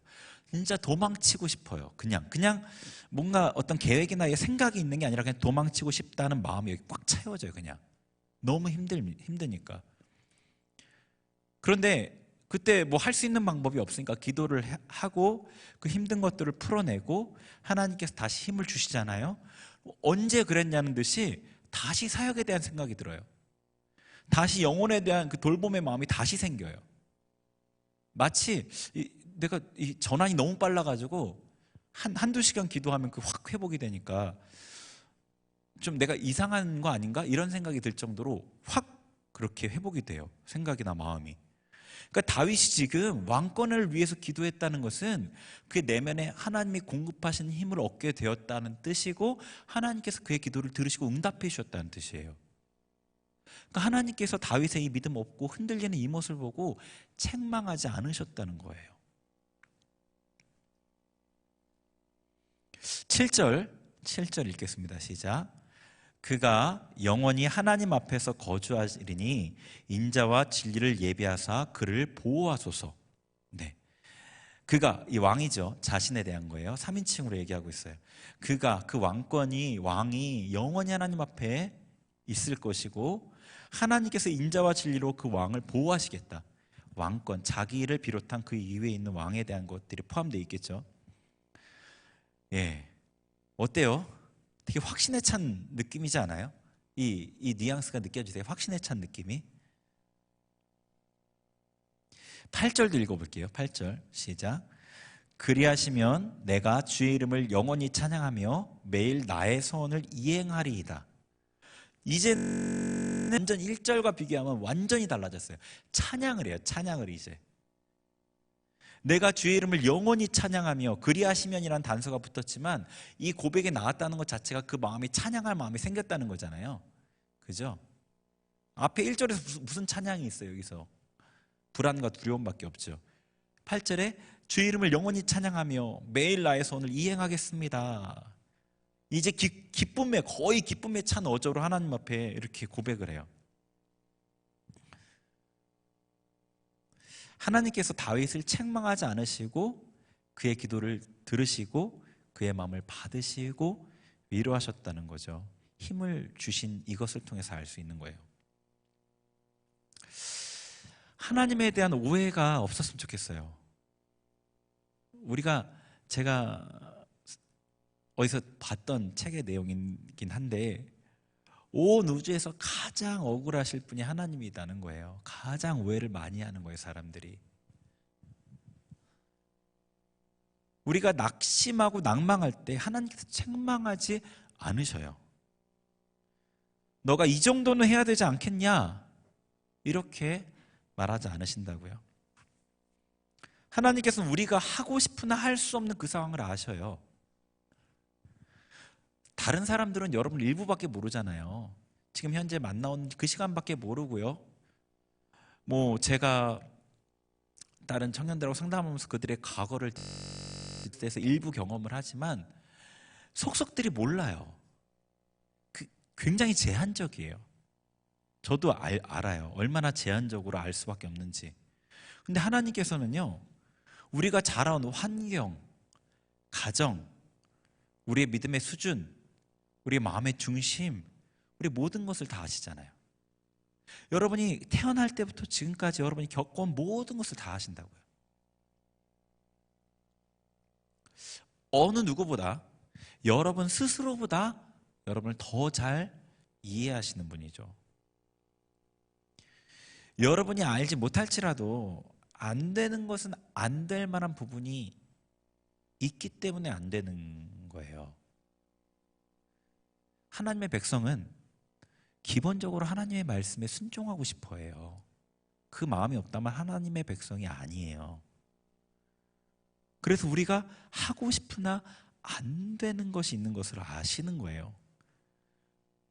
진짜 도망치고 싶어요. 그냥 뭔가 어떤 계획이나 생각이 있는 게 아니라 그냥 도망치고 싶다는 마음이 여기 꽉 채워져요. 그냥 너무 힘드니까. 그런데 그때 뭐 할 수 있는 방법이 없으니까 기도를 하고 그 힘든 것들을 풀어내고 하나님께서 다시 힘을 주시잖아요. 언제 그랬냐는 듯이 다시 사역에 대한 생각이 들어요. 다시 영혼에 대한 그 돌봄의 마음이 다시 생겨요. 마치 내가 이 전환이 너무 빨라가지고 한두 시간 기도하면 그 확 회복이 되니까 좀 내가 이상한 거 아닌가? 이런 생각이 들 정도로 확 그렇게 회복이 돼요. 생각이나 마음이. 그러니까 다윗이 지금 왕권을 위해서 기도했다는 것은 그의 내면에 하나님이 공급하신 힘을 얻게 되었다는 뜻이고, 하나님께서 그의 기도를 들으시고 응답해 주셨다는 뜻이에요. 그러니까 하나님께서 다윗의 이 믿음 없고 흔들리는 이 모습을 보고 책망하지 않으셨다는 거예요. 7절 읽겠습니다. 시작. 그가 영원히 하나님 앞에서 거주하리니 인자와 진리를 예비하사 그를 보호하소서. 네, 그가, 이 왕이죠. 자신에 대한 거예요. 3인칭으로 얘기하고 있어요. 그가, 그 왕이 영원히 하나님 앞에 있을 것이고 하나님께서 인자와 진리로 그 왕을 보호하시겠다. 왕권, 자기를 비롯한 그 이외에 있는 왕에 대한 것들이 포함되어 있겠죠. 예, 어때요? 되게 확신에 찬 느낌이지 않아요? 이 뉘앙스가 느껴지세요? 확신에 찬 느낌이. 8절도 읽어볼게요. 8절 시작. 그리하시면 내가 주의 이름을 영원히 찬양하며 매일 나의 소원을 이행하리이다. 이제는 완전 1절과 비교하면 완전히 달라졌어요. 찬양을 해요. 찬양을 이제. 내가 주의 이름을 영원히 찬양하며 그리하시면이라는 단서가 붙었지만 이 고백에 나왔다는 것 자체가 그 마음이 찬양할 마음이 생겼다는 거잖아요. 그죠? 앞에 1절에서 무슨 찬양이 있어요 여기서. 불안과 두려움밖에 없죠. 8절에 주의 이름을 영원히 찬양하며 매일 나의 소원을 이행하겠습니다. 이제 기쁨에 거의 기쁨에 찬 어조로 하나님 앞에 이렇게 고백을 해요. 하나님께서 다윗을 책망하지 않으시고 그의 기도를 들으시고 그의 마음을 받으시고 위로하셨다는 거죠. 힘을 주신 이것을 통해서 알 수 있는 거예요. 하나님에 대한 오해가 없었으면 좋겠어요. 제가 어디서 봤던 책의 내용이긴 한데 온 우주에서 가장 억울하실 분이 하나님이라는 거예요. 가장 오해를 많이 하는 거예요, 사람들이. 우리가 낙심하고 낭망할 때 하나님께서 책망하지 않으셔요. 너가 이 정도는 해야 되지 않겠냐? 이렇게 말하지 않으신다고요. 하나님께서는 우리가 하고 싶으나 할 수 없는 그 상황을 아셔요. 다른 사람들은 여러분 일부밖에 모르잖아요. 지금 현재 만나온 그 시간밖에 모르고요. 제가 다른 청년들하고 상담하면서 그들의 과거를 대해서 일부 경험을 하지만 속속들이 몰라요. 굉장히 제한적이에요. 저도 알아요. 얼마나 제한적으로 알 수밖에 없는지. 근데 하나님께서는요, 우리가 자라온 환경, 가정, 우리의 믿음의 수준, 우리의 마음의 중심, 우리 모든 것을 다 아시잖아요. 여러분이 태어날 때부터 지금까지 여러분이 겪어온 모든 것을 다 아신다고요. 어느 누구보다 여러분 스스로보다 여러분을 더 잘 이해하시는 분이죠. 여러분이 알지 못할지라도 안 되는 것은 안 될 만한 부분이 있기 때문에 안 되는 거예요. 하나님의 백성은 기본적으로 하나님의 말씀에 순종하고 싶어 해요. 그 마음이 없다면 하나님의 백성이 아니에요. 그래서 우리가 하고 싶으나 안 되는 것이 있는 것을 아시는 거예요.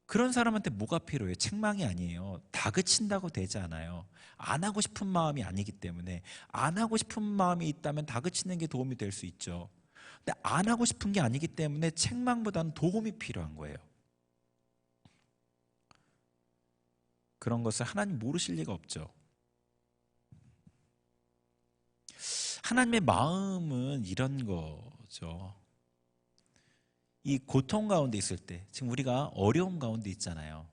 그런 사람한테 뭐가 필요해요? 책망이 아니에요. 다그친다고 되지 않아요. 안 하고 싶은 마음이 아니기 때문에. 안 하고 싶은 마음이 있다면 다그치는 게 도움이 될 수 있죠. 근데 안 하고 싶은 게 아니기 때문에 책망보다는 도움이 필요한 거예요. 그런 것을 하나님 모르실 리가 없죠. 하나님의 마음은 이런 거죠. 이 고통 가운데 있을 때, 지금 우리가 어려움 가운데 있잖아요.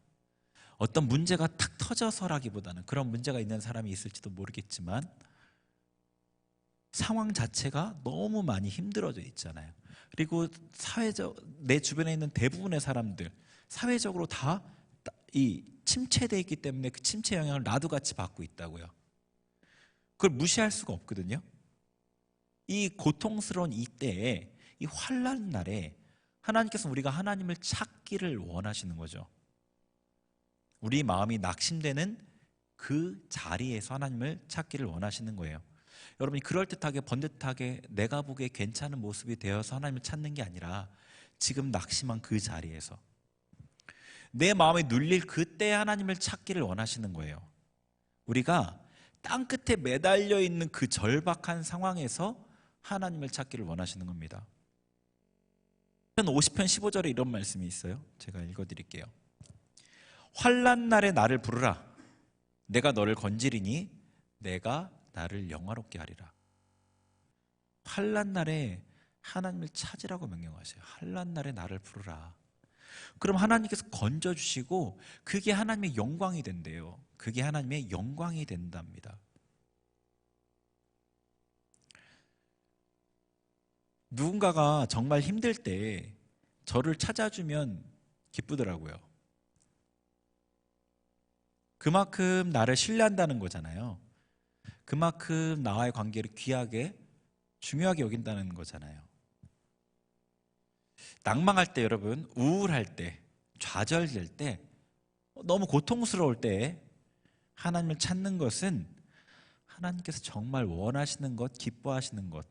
어떤 문제가 탁 터져서라기보다는 그런 문제가 있는 사람이 있을지도 모르겠지만 상황 자체가 너무 많이 힘들어져 있잖아요. 그리고 내 주변에 있는 대부분의 사람들 사회적으로 다 이 침체되어 있기 때문에 그 침체 영향을 나도 같이 받고 있다고요. 그걸 무시할 수가 없거든요. 이 고통스러운 이때에, 이 환난 날에 하나님께서는 우리가 하나님을 찾기를 원하시는 거죠. 우리 마음이 낙심되는 그 자리에서 하나님을 찾기를 원하시는 거예요. 여러분이 그럴듯하게 번듯하게 내가 보기에 괜찮은 모습이 되어서 하나님을 찾는 게 아니라 지금 낙심한 그 자리에서 내 마음에 눌릴 그때 하나님을 찾기를 원하시는 거예요. 우리가 땅끝에 매달려 있는 그 절박한 상황에서 하나님을 찾기를 원하시는 겁니다. 50편 15절에 이런 말씀이 있어요. 제가 읽어드릴게요. 환난 날에 나를 부르라. 내가 너를 건지리니 내가 나를 영화롭게 하리라. 환난 날에 하나님을 찾으라고 명령하세요. 환난 날에 나를 부르라. 그럼 하나님께서 건져주시고 그게 하나님의 영광이 된대요. 그게 하나님의 영광이 된답니다. 누군가가 정말 힘들 때 저를 찾아주면 기쁘더라고요. 그만큼 나를 신뢰한다는 거잖아요. 그만큼 나와의 관계를 귀하게 중요하게 여긴다는 거잖아요. 낭망할 때, 여러분, 우울할 때, 좌절될 때, 너무 고통스러울 때 하나님을 찾는 것은 하나님께서 정말 원하시는 것, 기뻐하시는 것,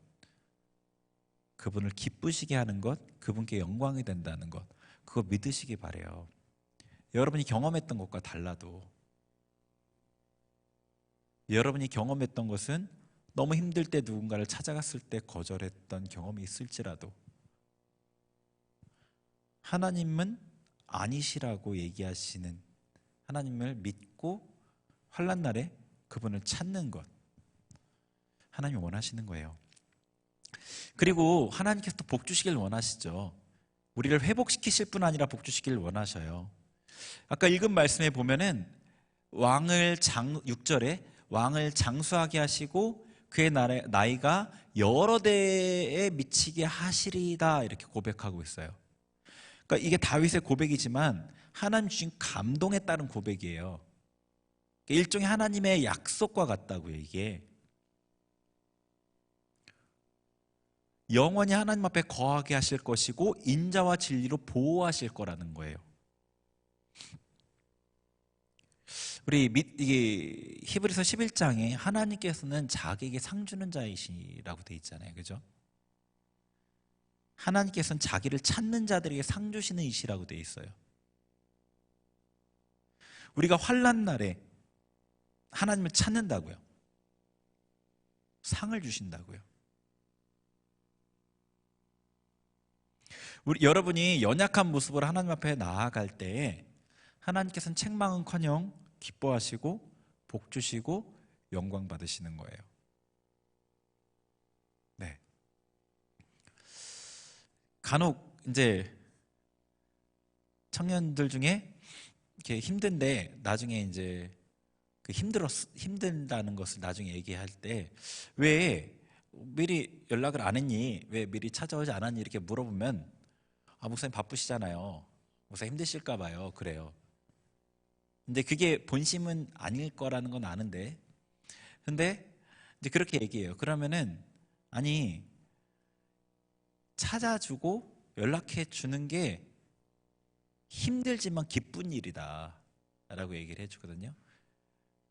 그분을 기쁘시게 하는 것, 그분께 영광이 된다는 것, 그거 믿으시기 바래요. 여러분이 경험했던 것과 달라도, 여러분이 경험했던 것은 너무 힘들 때 누군가를 찾아갔을 때 거절했던 경험이 있을지라도 하나님은 아니시라고 얘기하시는, 하나님을 믿고 환난 날에 그분을 찾는 것, 하나님이 원하시는 거예요. 그리고 하나님께서 또 복 주시길 원하시죠. 우리를 회복시키실 뿐 아니라 복 주시길 원하셔요. 아까 읽은 말씀에 보면은 6절에 왕을 장수하게 하시고 그의 나이가 여러 대에 미치게 하시리다, 이렇게 고백하고 있어요. 그러니까 이게 다윗의 고백이지만 하나님 주신 감동에 따른 고백이에요. 일종의 하나님의 약속과 같다고요. 이게 영원히 하나님 앞에 거하게 하실 것이고 인자와 진리로 보호하실 거라는 거예요. 우리 이게 히브리서 11장에 하나님께서는 자기에게 상 주는 자이시라고 돼 있잖아요. 그죠? 하나님께서는 자기를 찾는 자들에게 상 주시는 이시라고 돼 있어요. 우리가 환난 날에 하나님을 찾는다고요. 상을 주신다고요. 여러분이 연약한 모습으로 하나님 앞에 나아갈 때 하나님께서는 책망은커녕 기뻐하시고 복 주시고 영광 받으시는 거예요. 네. 간혹 이제 청년들 중에 이렇게 힘든데 나중에 이제 그 힘든다는 것을 나중에 얘기할 때 왜 미리 연락을 안 했니? 왜 미리 찾아오지 않았니? 이렇게 물어보면 목사님 바쁘시잖아요. 목사님 힘드실까 봐요. 그래요. 근데 그게 본심은 아닐 거라는 건 아는데, 근데 이제 그렇게 얘기해요. 그러면은 아니, 찾아주고 연락해 주는 게 힘들지만 기쁜 일이다 라고 얘기를 해주거든요.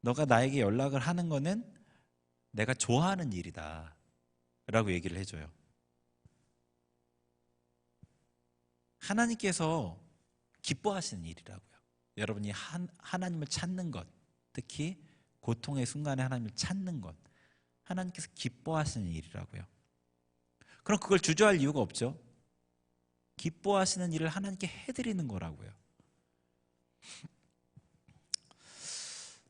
너가 나에게 연락을 하는 거는 내가 좋아하는 일이다 라고 얘기를 해줘요. 하나님께서 기뻐하시는 일이라고요. 여러분이 하나님을 찾는 것, 특히 고통의 순간에 하나님을 찾는 것, 하나님께서 기뻐하시는 일이라고요. 그럼 그걸 주저할 이유가 없죠. 기뻐하시는 일을 하나님께 해드리는 거라고요.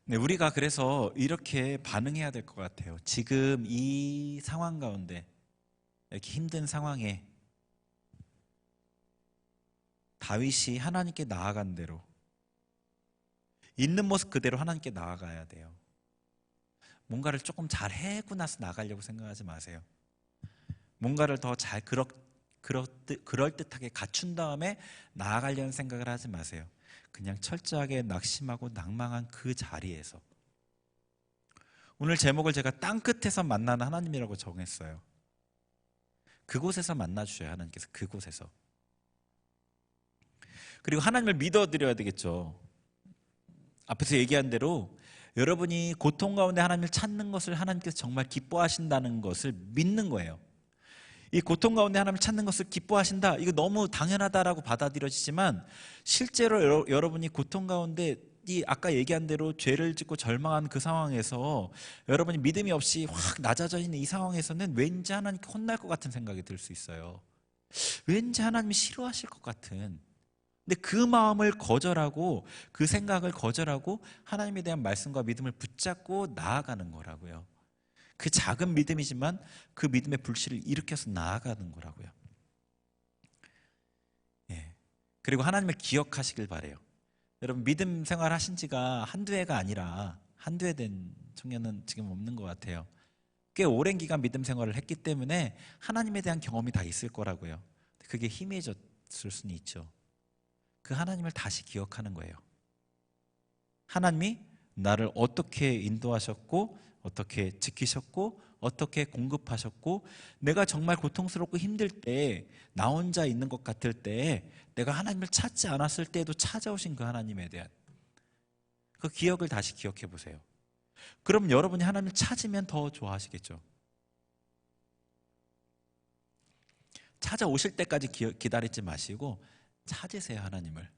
네, 우리가 그래서 이렇게 반응해야 될 것 같아요. 지금 이 상황 가운데, 이렇게 힘든 상황에 다윗이 하나님께 나아간 대로 있는 모습 그대로 하나님께 나아가야 돼요. 뭔가를 조금 잘 해고 나서 나가려고 생각하지 마세요. 뭔가를 더 잘 그럴듯하게 갖춘 다음에 나아가려는 생각을 하지 마세요. 그냥 철저하게 낙심하고 낭망한 그 자리에서, 오늘 제목을 제가 땅끝에서 만나는 하나님이라고 정했어요. 그곳에서 만나주셔요. 하나님께서 그곳에서. 그리고 하나님을 믿어드려야 되겠죠. 앞에서 얘기한 대로 여러분이 고통 가운데 하나님을 찾는 것을 하나님께서 정말 기뻐하신다는 것을 믿는 거예요. 이 고통 가운데 하나님을 찾는 것을 기뻐하신다, 이거 너무 당연하다라고 받아들여지지만 실제로 여러분이 고통 가운데 이 아까 얘기한 대로 죄를 짓고 절망한 그 상황에서 여러분이 믿음이 없이 확 낮아져 있는 이 상황에서는 왠지 하나님께 혼날 것 같은 생각이 들 수 있어요. 왠지 하나님이 싫어하실 것 같은. 근데 그 마음을 거절하고 그 생각을 거절하고 하나님에 대한 말씀과 믿음을 붙잡고 나아가는 거라고요. 그 작은 믿음이지만 그 믿음의 불씨를 일으켜서 나아가는 거라고요. 예. 그리고 하나님을 기억하시길 바래요. 여러분, 믿음 생활 하신 지가 한두 해가 아니라 한두 해 된 청년은 지금 없는 것 같아요. 꽤 오랜 기간 믿음 생활을 했기 때문에 하나님에 대한 경험이 다 있을 거라고요. 그게 희미해졌을 수는 있죠. 그 하나님을 다시 기억하는 거예요. 하나님이 나를 어떻게 인도하셨고 어떻게 지키셨고 어떻게 공급하셨고, 내가 정말 고통스럽고 힘들 때, 나 혼자 있는 것 같을 때, 내가 하나님을 찾지 않았을 때에도 찾아오신 그 하나님에 대한 그 기억을 다시 기억해 보세요. 그럼 여러분이 하나님을 찾으면 더 좋아하시겠죠. 찾아오실 때까지 기다리지 마시고 찾으세요, 하나님을.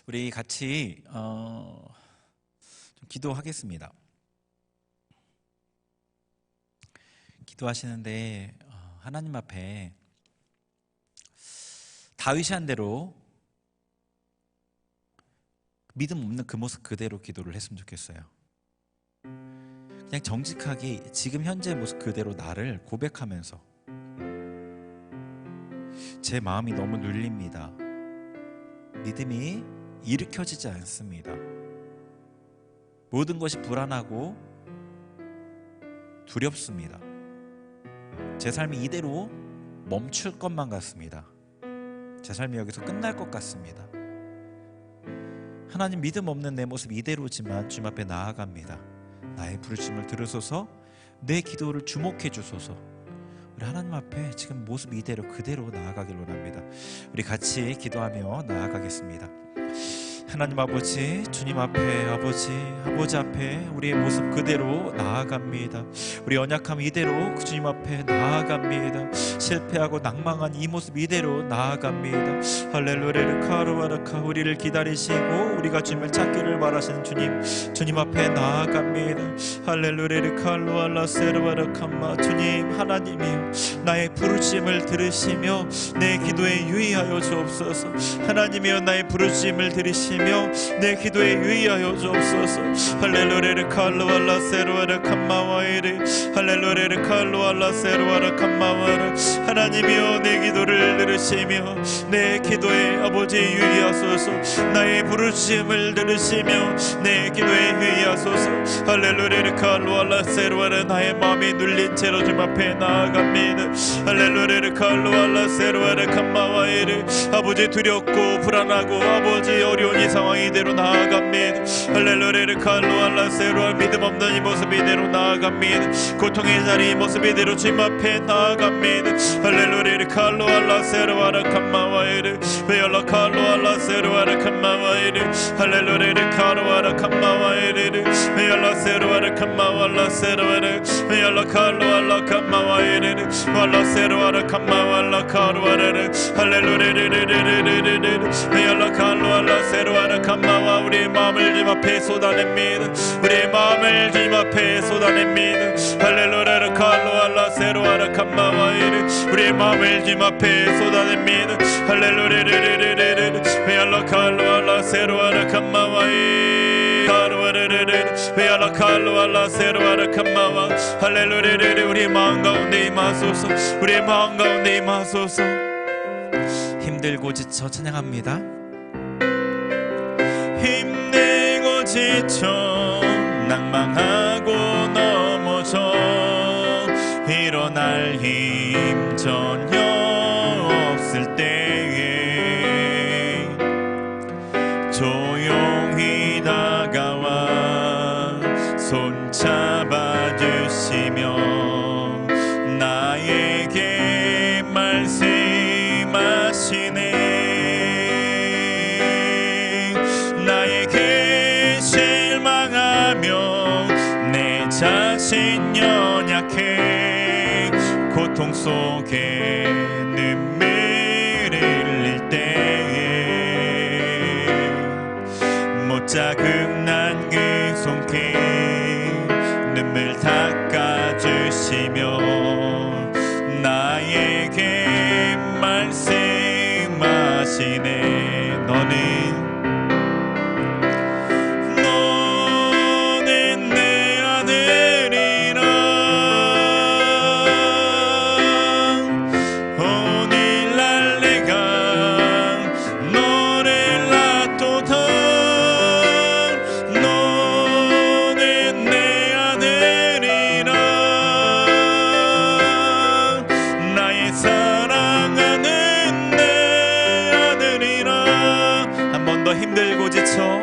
우리 같이 좀 기도하겠습니다. 기도하시는데 하나님 앞에 다윗이 한 대로 믿음 없는 그 모습 그대로 기도를 했으면 좋겠어요. 그냥 정직하게 지금 현재의 모습 그대로 나를 고백하면서, 제 마음이 너무 눌립니다. 믿음이 일으켜지지 않습니다. 모든 것이 불안하고 두렵습니다. 제 삶이 이대로 멈출 것만 같습니다. 제 삶이 여기서 끝날 것 같습니다. 하나님, 믿음 없는 내 모습 이대로지만 주님 앞에 나아갑니다. 나의 부르심을 들으소서, 내 기도를 주목해 주소서. 우리 하나님 앞에 지금 모습 이대로 그대로 나아가길 원합니다. 우리 같이 기도하며 나아가겠습니다. 하나님 아버지, 주님 앞에 아버지 앞에 우리의 모습 그대로 나아갑니다. 우리 연약함 이대로 그 주님 앞에 나아갑니다. 실패하고 낭망한 이 모습 이대로 나아갑니다. 할렐루야 카르바르카, 우리를 기다리시고 우리가 주님을 찾기를 바라시는 주님 앞에 나아갑니다. 할렐루야 칼루알라 세르바르카마, 주님 하나님이여, 나의 부르심을 들으시며 내 기도에 유의하여 주옵소서. 하나님이여, 나의 부르심을 들으시며 내 기도에 유의하여 주옵소서. 할렐루야 칼루알라 세르바르 캄마와이르, 할렐루야 칼루알라 세르바르 캄마와르. 하나님이여, 내 기도를 들으시며 내 기도에 아버지 유의하소서. 나의 부르심을 들으시며 내 기도에 유의하소서. 할렐루야 칼루알라 세르바르, 나의 마음이 눌린 채로 주님 앞에 나아갑니다. 할렐루야 칼루알라 세르바르 캄마와이르. 아버지, 두렵고 불안하고 아버지 어려운 이 상황 이대로 나아갑니다. 할렐루야 칼루알라 세르바르, 믿음 없는 이 모습 이대로 나아갑니다. 고통의 자리 이 모습 이대로 주님 앞에 나아갑니다. 할렐루야 칼루알라 세르바르 캄마와이르, 베열라 칼루알라 세르바르 캄마와이르. 할렐루야 칼루알라 캄마와이르, 베열라 세르바르 캄마왈라 세르바르, 베열라 칼루알라 캄마와이르, 발라 세르바르 캄마왈라 카루아르. 할렐루야 베열라 칼루알라 세르바르 캄마와. 우리의 마음을 주님 앞에 쏟아냅니다. 우리의 마음을 주님 앞에 쏟아냅니다. 할렐루야 칼루알라 세르바르 캄마와이르. 우리의 마음을 주님 앞에 쏟아냅니다. 할렐루야 베열라 칼루알라 세르바르 캄마와이 카루아르르, 베열라 칼루알라 세르바르 캄마와. 할렐루야, 우리의 마음 가운데 임하소서. 우리의 마음 가운데 임하소서. 힘들고 지쳐 찬양합니다. 힘들고 지쳐 낭망하고 넘어져 일어날 힘 전혀 없을 때에 조용히 다가와 손 잡아주시며 나에게 말씀하시네. 나에게 실망하며 내 자신 연약해 고통 속에 눈물 흘릴 때에 못자국난 그 손길 눈물 닦아주시며 나에게 말씀하시네. 너는 내 아들이라. 오늘날 내가 너를 낳도다. 너는 내 아들이라. 나의 사랑하는 내 아들이라. 한 번 더 힘들고 지쳐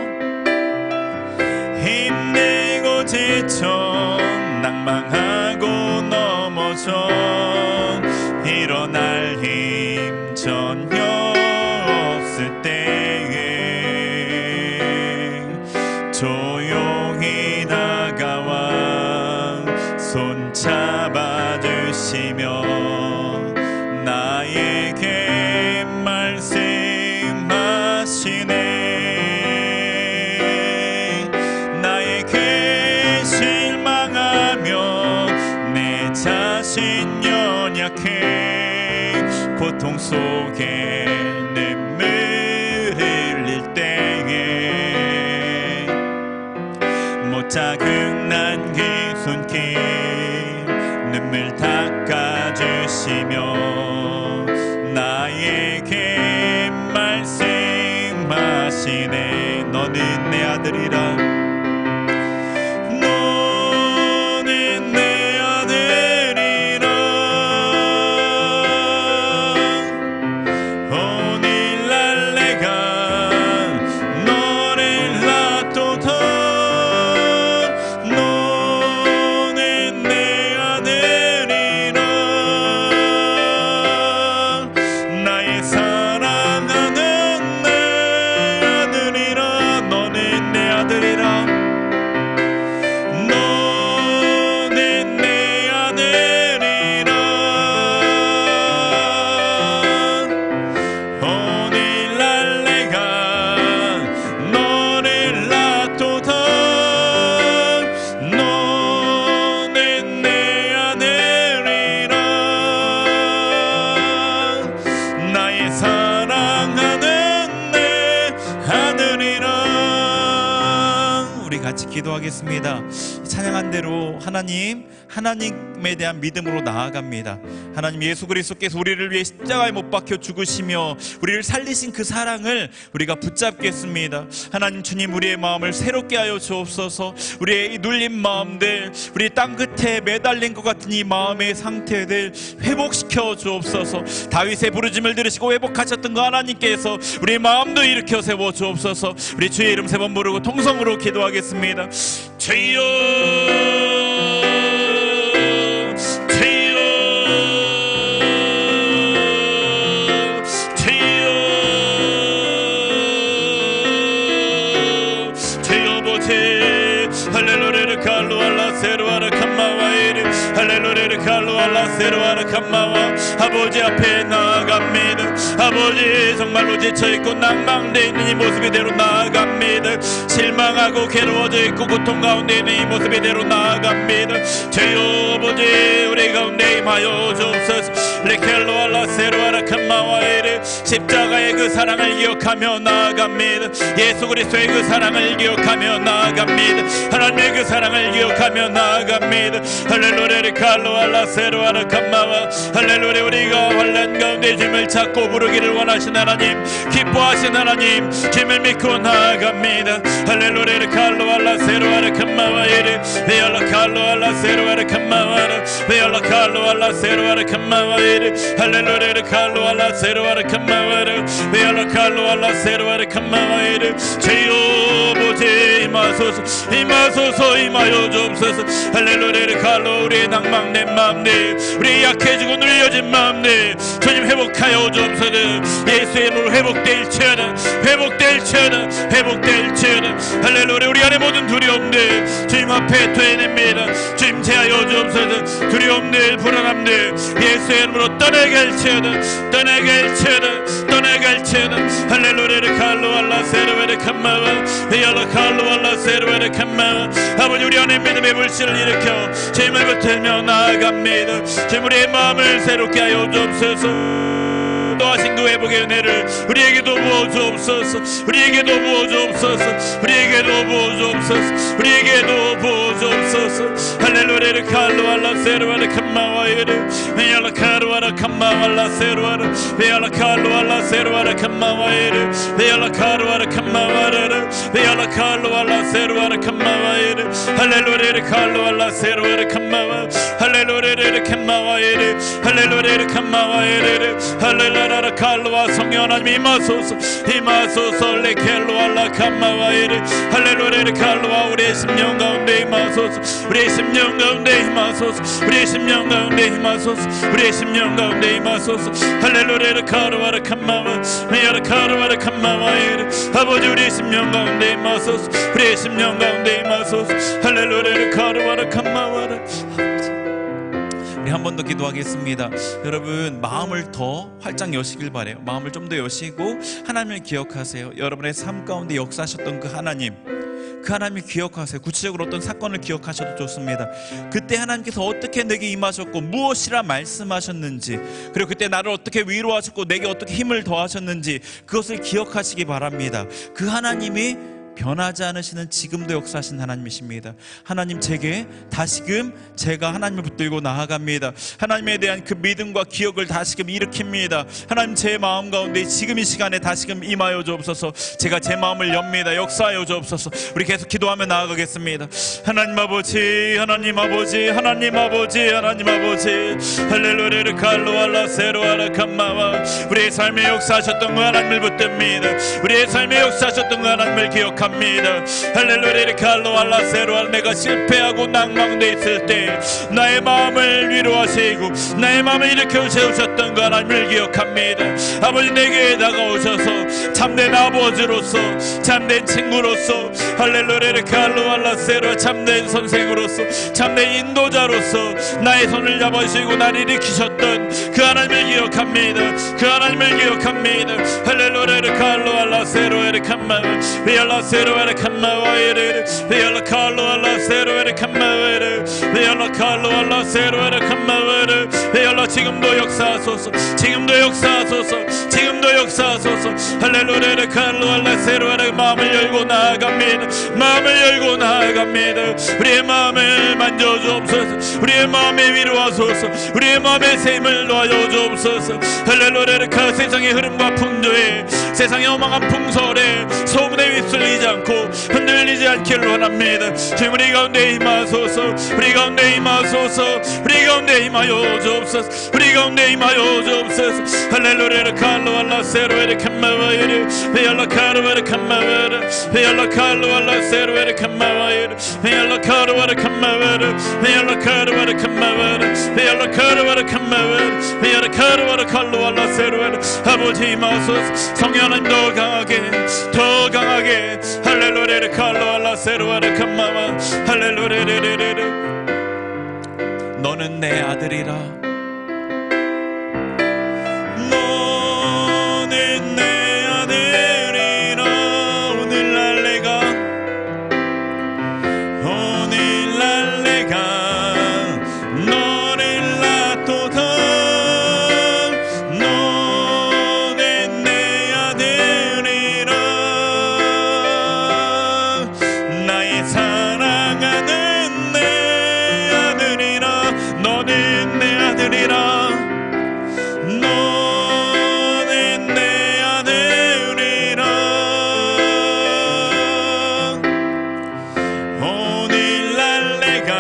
지쳐 낭망하고 넘어져 일어날 힘 전혀 없을 때에 조용히 다가와 손 잡아주시며 나에게 말씀하시네. 나에게 실망하며 내 자신 연약해 고통 속에 눈물 흘릴 때에 못 자극 난 그 손길 눈물 닦아주시며 나에게 말씀하시네. 너는 내 아들이라. 너는 내 아들이라. 오늘날 내가 너를 낳도다. 너는 내 아들이라. 나의 사랑하는 내 아들이라. 너는 내 아들이라. 너는 내 아들이라. 오늘날 내가 너를 낳도다. 너는 내 아들이라. 나의 사랑하는 내 아들이라. 우리 같이 기도하겠습니다. 찬양한 대로 하나님에 대한 믿음으로 나아갑니다. 하나님, 예수 그리스도께서 우리를 위해 십자가에 못 박혀 죽으시며 우리를 살리신 그 사랑을 우리가 붙잡겠습니다. 하나님 주님, 우리의 마음을 새롭게 하여 주옵소서. 우리의 이 눌린 마음들, 우리 땅 끝에 매달린 것 같은 이 마음의 상태들 회복시켜 주옵소서. 다윗의 부르짐을 들으시고 회복하셨던 그 하나님께서 우리의 마음도 일으켜 세워 주옵소서. 우리 주의 이름 세 번 부르고 통성으로 기도하겠습니다. 주여, 주여, 주여, 주여 보지. 할렐루야 칼로 알라 세로아라 캄마와이르. 할렐루야 칼로 알라 세로아라 캄마와. 아버지 앞에 나아갑니다. 아버지, 정말로 지쳐있고 낭망되어 있는 이 모습 이대로 나아갑니다. 실망하고 괴로워져 있고 고통 가운데 있는 이 모습 이대로 나아갑니다. 주여 아버지, 우리 가운데 임하여 주옵소서. 레켈로 알라 세로아라 캄마와이르. 십자가의 그 사랑을 기억하며 나아갑니다. 예수 그리스도의 그 사랑을 기억하며 나아갑니다. 하나님의 그 사랑을 기억하며 나아갑니다. 할렐루야 칼로 알라 세로아라 캄마와. 할렐루야, 우리가 환난 가운데 주님을 찾고 부르기를 원하신 하나님, 기뻐하신 하나님, 주님을 믿고 나아갑니다. 할렐루야 칼로 알라 세로아라 캄마와 이르. 베알라 칼로 알라 세로아라 캄마와라. 베알라 칼로 알라 세로아라 캄마와 이르. 할렐루야 칼로 알라 세로아라 캄마와라. 베알라 칼로 알라 세로아라 캄마와 이르. 주여 보지 임하소서. 임하소서, 임하여 주옵소서. 할렐루야 칼로 우리의 낭망된 마음들, 우리 약해지고 눌려진 마음들 주님 회복하여 주옵소서. 예수의 이름으로 회복될지어다, 회복될지어다, 회복될지어다. 할렐루야, 우리 안에 모든 두려움들 주님 앞에 토해냅니다. 주님 제하여 주옵소서. 두려움들, 불안함들 예수의 이름으로 떠나갈지어다, 떠나갈지어다, 떠나갈지어다. 할렐루야 칼로 알라 세르베르 캄마와. 베알라 칼로 알라 세르베르 캄마와. 아버지, 우리 안에 믿음의 불씨를 일으켜 주님을 붙들며 나아갑니다. 주님, 우리의 마음을 새롭게 하여 주옵소서. 하신 그 회복의 은혜를 우리에게도 부어주옵소서. 우리에게도 부어주옵소서. 우리에게도 부어주옵소서. 우리에게도 부어주옵소서. 할렐루야 칼로 알라 세르와라 캄마와이르. 베알라 칼로 알라 캄마와라 세르와라. 베알라 칼로 알라 세르와라 캄마와이르. 베알라 칼로 알라 캄마와라. 베알라 칼로 알라 세르와라 캄마와이르. 할렐루야 칼로 알라 세르와라 캄마와이르. 캄마와 할렐루야를 캄마와이르 할렐루야를 캄마와이르 할렐루야라 칼로와 성령 하나님 임하소서 임하소서 레켈로알라 캄마와이르 할렐루야를 칼로와 우리의 심령 가운데 임하소서 우리의 심령 가운데 임하소서 우리의 심령 가운데 임하소서 우리의 심령 가운데 임하소서 할렐루야를 카르와라 캄마와 메야라 카르와라 캄마와이르 아버지 우리의 심령 가운데 임하소서 우리의 심령 가운데 임하소서 할렐루야를 카르와라 캄마와라. 우리 한 번 더 기도하겠습니다. 여러분 마음을 더 활짝 여시길 바래요. 마음을 좀 더 여시고 하나님을 기억하세요. 여러분의 삶 가운데 역사하셨던 그 하나님을 기억하세요. 구체적으로 어떤 사건을 기억하셔도 좋습니다. 그때 하나님께서 어떻게 내게 임하셨고 무엇이라 말씀하셨는지, 그리고 그때 나를 어떻게 위로하셨고 내게 어떻게 힘을 더하셨는지 그것을 기억하시기 바랍니다. 그 하나님이 변하지 않으시는 지금도 역사하신 하나님이십니다. 하나님, 제게 다시금 제가 하나님을 붙들고 나아갑니다. 하나님에 대한 그 믿음과 기억을 다시금 일으킵니다. 하나님, 제 마음 가운데 지금 이 시간에 다시금 임하여 주옵소서. 제가 제 마음을 엽니다. 역사하여 주옵소서. 우리 계속 기도하며 나아가겠습니다. 하나님 아버지, 하나님 아버지, 하나님 아버지, 하나님 아버지, 할렐루야를 칼로알라 세로알라 캄마와 우리의 삶에 역사하셨던 그 하나님을 붙듭니다. 우리의 삶에 역사하셨던 그 하나님을 기억합니다. 할렐루야 칼로알라 세로알 내가 실패하고 낭망돼 있을 때 나의 마음을 위로하시고 나의 마음을 일으켜 세우셨던 그 하나님을 기억합니다. 아버지, 내게 다가오셔서 참된 아버지로서 참된 친구로서 할렐루야 칼로알라 세로알 참된 선생으로서 참된 인도자로서 나의 손을 잡으시고 나를 일으키셨던 그 하나님을 기억합니다. 그 하나님을 기억합니다. 할렐루야 칼로알라 세로알 캄마 베알라 세로에르 캄마와이르 베알라 칼로알라 세로에르 캄마와이르 베알라 칼로알라 세로에르 캄마와이르 베알라 지금도 역사하소서. 지금도 역사하소서. 지금도 역사하소서. 할렐루야 칼로알라 세로에르 마음을 열고 나아갑니다. 마음을 열고 나아갑니다. 우리의 마음을 만져주옵소서. 우리의 마음에 위로하소서. 우리의 마음에 샘을 놓아줘 주옵소서. 할렐루야 그 세상의 흐름과 풍조에 세상의 어망한 풍설에 소문에 휩쓸리지 않고 흔들리지 않기를 원합니다. 지금 우리 가운데 임하소서. 우리 가운데 임하소서. 우리 가운데 임하여 주옵소서. 우리 가운데 임하여 주옵소서. 할렐루야 칼로알라 세로에르 캄마와이르 베알라 카르와르 캄마와르 베알라 칼로알라 세로에르 캄마와이르 베알라 카르와르 캄마와르 베알라 카르와르 캄마와르 베알라 카르와르 캄마와르 베알라 카르와르 칼로알라 세로에르 아버지 임하소서. 성령 하나님 더 강하게 더 강하게 할렐루야 칼로알라 세로아르 캄마와 할렐루야 너는 내 아들이라 너는 내 아들이라 오늘날 내가 너를 낳도다. 너는 내 아들이라 나의 사랑하는 내 아들이라 너는 내 아들이라 너는 내 아들이라 오늘날 내가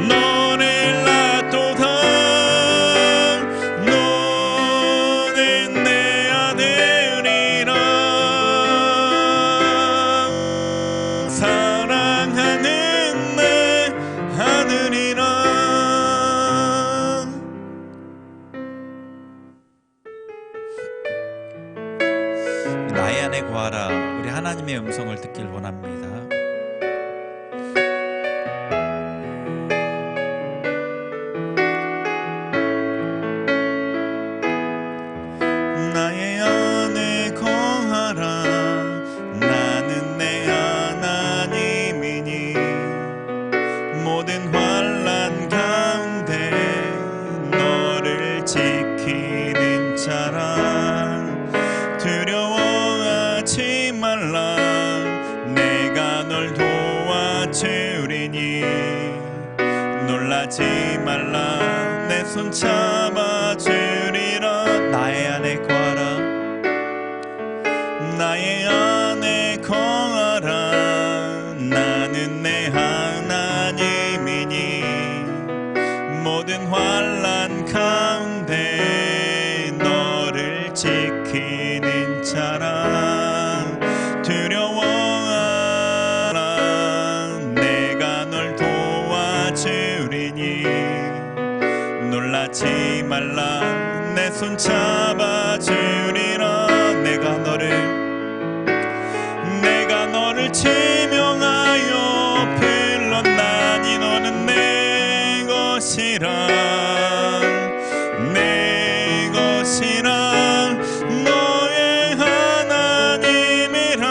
너를 낳도다. 너는 내 아들이라 사랑하는 내 아들이라. 나의 안에 거하라. 우리 하나님의 음성을 듣길 원합니다. 나의 안에 거하라. 나는 내 하나님이니 모든 환난 가운데 너를 지키는 자라. 두려워하지 말라. 내가 널 도와주리니 놀라지 말라. 내 손 잡아주리라. 나의 안에 거하라. 나의 안에 거하라. 나는 내 하나님이니 지키는 자라 두려워하라. 내가 널 도와주리니 놀라지 말라. 내 손 잡아주리라. 내가 너를 지명하여 불렀나니 너는 내 것이라. 내 것이라. 너의 하나님이라.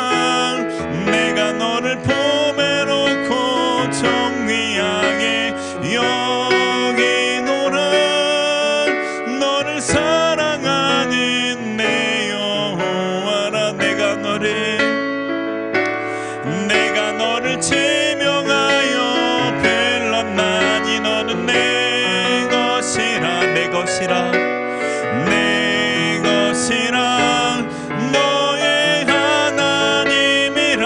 내가 너를 품에 놓고 정리하게 여기노라. 너를 사랑하는 내 여호와라. 내가 너를 지명하여 불렀나니 너는 내 것이라. 내 것이라. 내 것이라. 너의 하나님이라.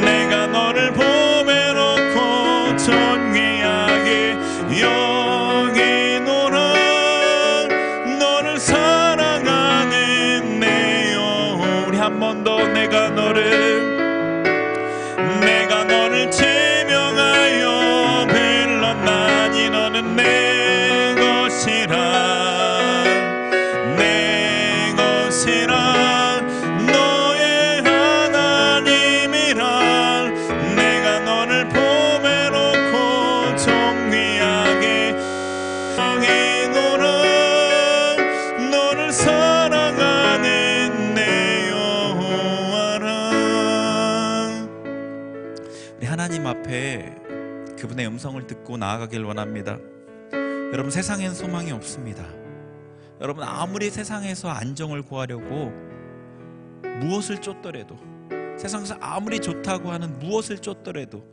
내가 너를 품에 놓고 존귀하게 여기노라. 너를 사랑하는 내 영혼. 우리 한 번 더. 내가 너를 지명하여 불렀나니 너는 내 것이라. 내 것이라. 너의 하나님이라. 내가 너를 품에 놓고 정리하게 여기노라. 너를 사랑하는 내 여호와라. 하나님 앞에 그분의 음성을 듣고 나아가길 원합니다. 여러분, 세상엔 소망이 없습니다. 여러분, 아무리 세상에서 안정을 구하려고 무엇을 쫓더라도, 세상에서 아무리 좋다고 하는 무엇을 쫓더라도,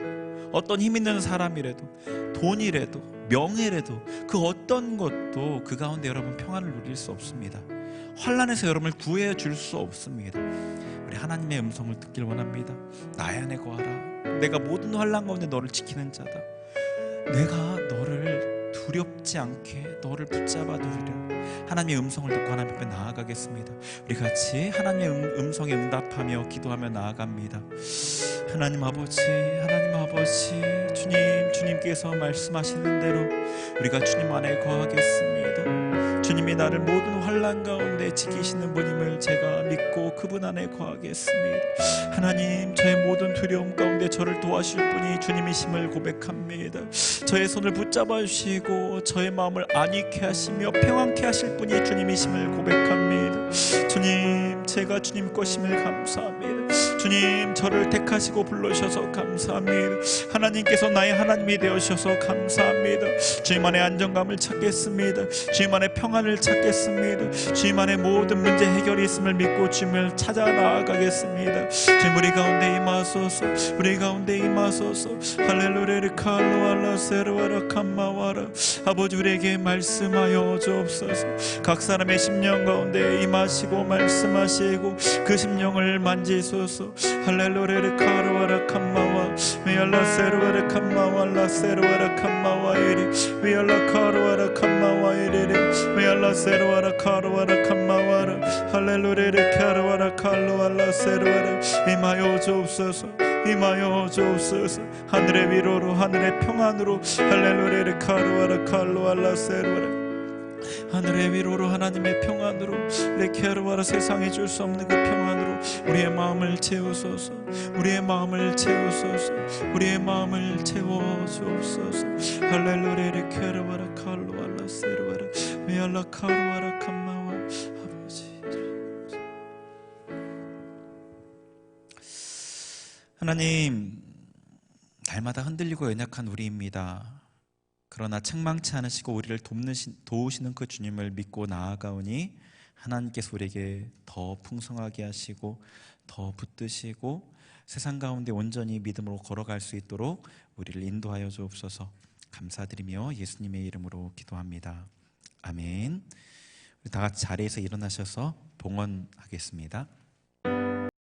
어떤 힘 있는 사람이라도, 돈이라도, 명예라도, 그 어떤 것도 그 가운데 여러분 평안을 누릴 수 없습니다. 환난에서 여러분을 구해 줄 수 없습니다. 우리 하나님의 음성을 듣길 원합니다. 나의 안에 거하라. 내가 모든 환난 가운데 너를 지키는 자다. 내가 너를 두렵지 않게 너를 붙잡아 두리라. 하나님의 음성을 듣고 하나님 앞에 나아가겠습니다. 우리 같이 하나님의 음성에 응답하며 기도하며 나아갑니다. 하나님 아버지, 하나님 아버지, 주님께서 말씀하시는 대로 우리가 주님 안에 거하겠습니다. 주님이 나를 모든 환난 가운데 지키시는 분임을 제가 믿고 그분 안에 거하겠습니다. 하나님, 저의 모든 두려움 가운데 저를 도와주실 분이 주님이심을 고백합니다. 저의 손을 붙잡아 주시고 저의 마음을 안익게 하시며 평안케 하실 분이 주님이심을 고백합니다. 주님, 제가 주님 것임을 감사합니다. 주님, 저를 택하시고 불러주셔서 감사합니다. 하나님께서 나의 하나님이 되어주셔서 감사합니다. 주님 안에 안정감을 찾겠습니다. 주님 안에 평안을 찾겠습니다. 주님 안에 모든 문제 해결이 있음을 믿고 주님을 찾아 나아가겠습니다. 주님, 우리 가운데 임하소서. 우리 가운데 임하소서. 할렐루야 칼로알라 세르와라 캄마와라. 아버지, 우리에게 말씀하여 주옵소서. 각 사람의 심령 가운데 임하시고 말씀하시고 그 심령을 만지소서. 할렐루야 카르와라 캄마와 위알라 세르와라 캄마와라 세르와라 캄마와 이리 위알라 카르와라 캄마와 이리 위알라 세르와라 카르와라 캄마와라 할렐루야 카르와라 칼로알라 세르와라. 임하여 주옵소서. 임하여 주옵소서. 하늘의 위로로 하늘의 평안으로 할렐루야 카르와라 칼로알라 세르와라. 하늘의 위로로 하나님의 평안으로 레케아르와라 세상에 줄 수 없는 그 평안으로 우리의 마음을 채우소서. 우리의 마음을 채우소서. 우리의 마음을 채워주옵소서. 할렐루야 레케아르와라 칼로알라 세르와라 미알라 카르와라 캄마와. 아버지, 하나님, 날마다 흔들리고 연약한 우리입니다. 그러나 책망치 않으시고 우리를 도우시는 그 주님을 믿고 나아가오니 하나님께서 우리에게 더 풍성하게 하시고 더 붙드시고 세상 가운데 온전히 믿음으로 걸어갈 수 있도록 우리를 인도하여 주옵소서. 감사드리며 예수님의 이름으로 기도합니다. 아멘. 우리 다 같이 자리에서 일어나셔서 봉헌하겠습니다.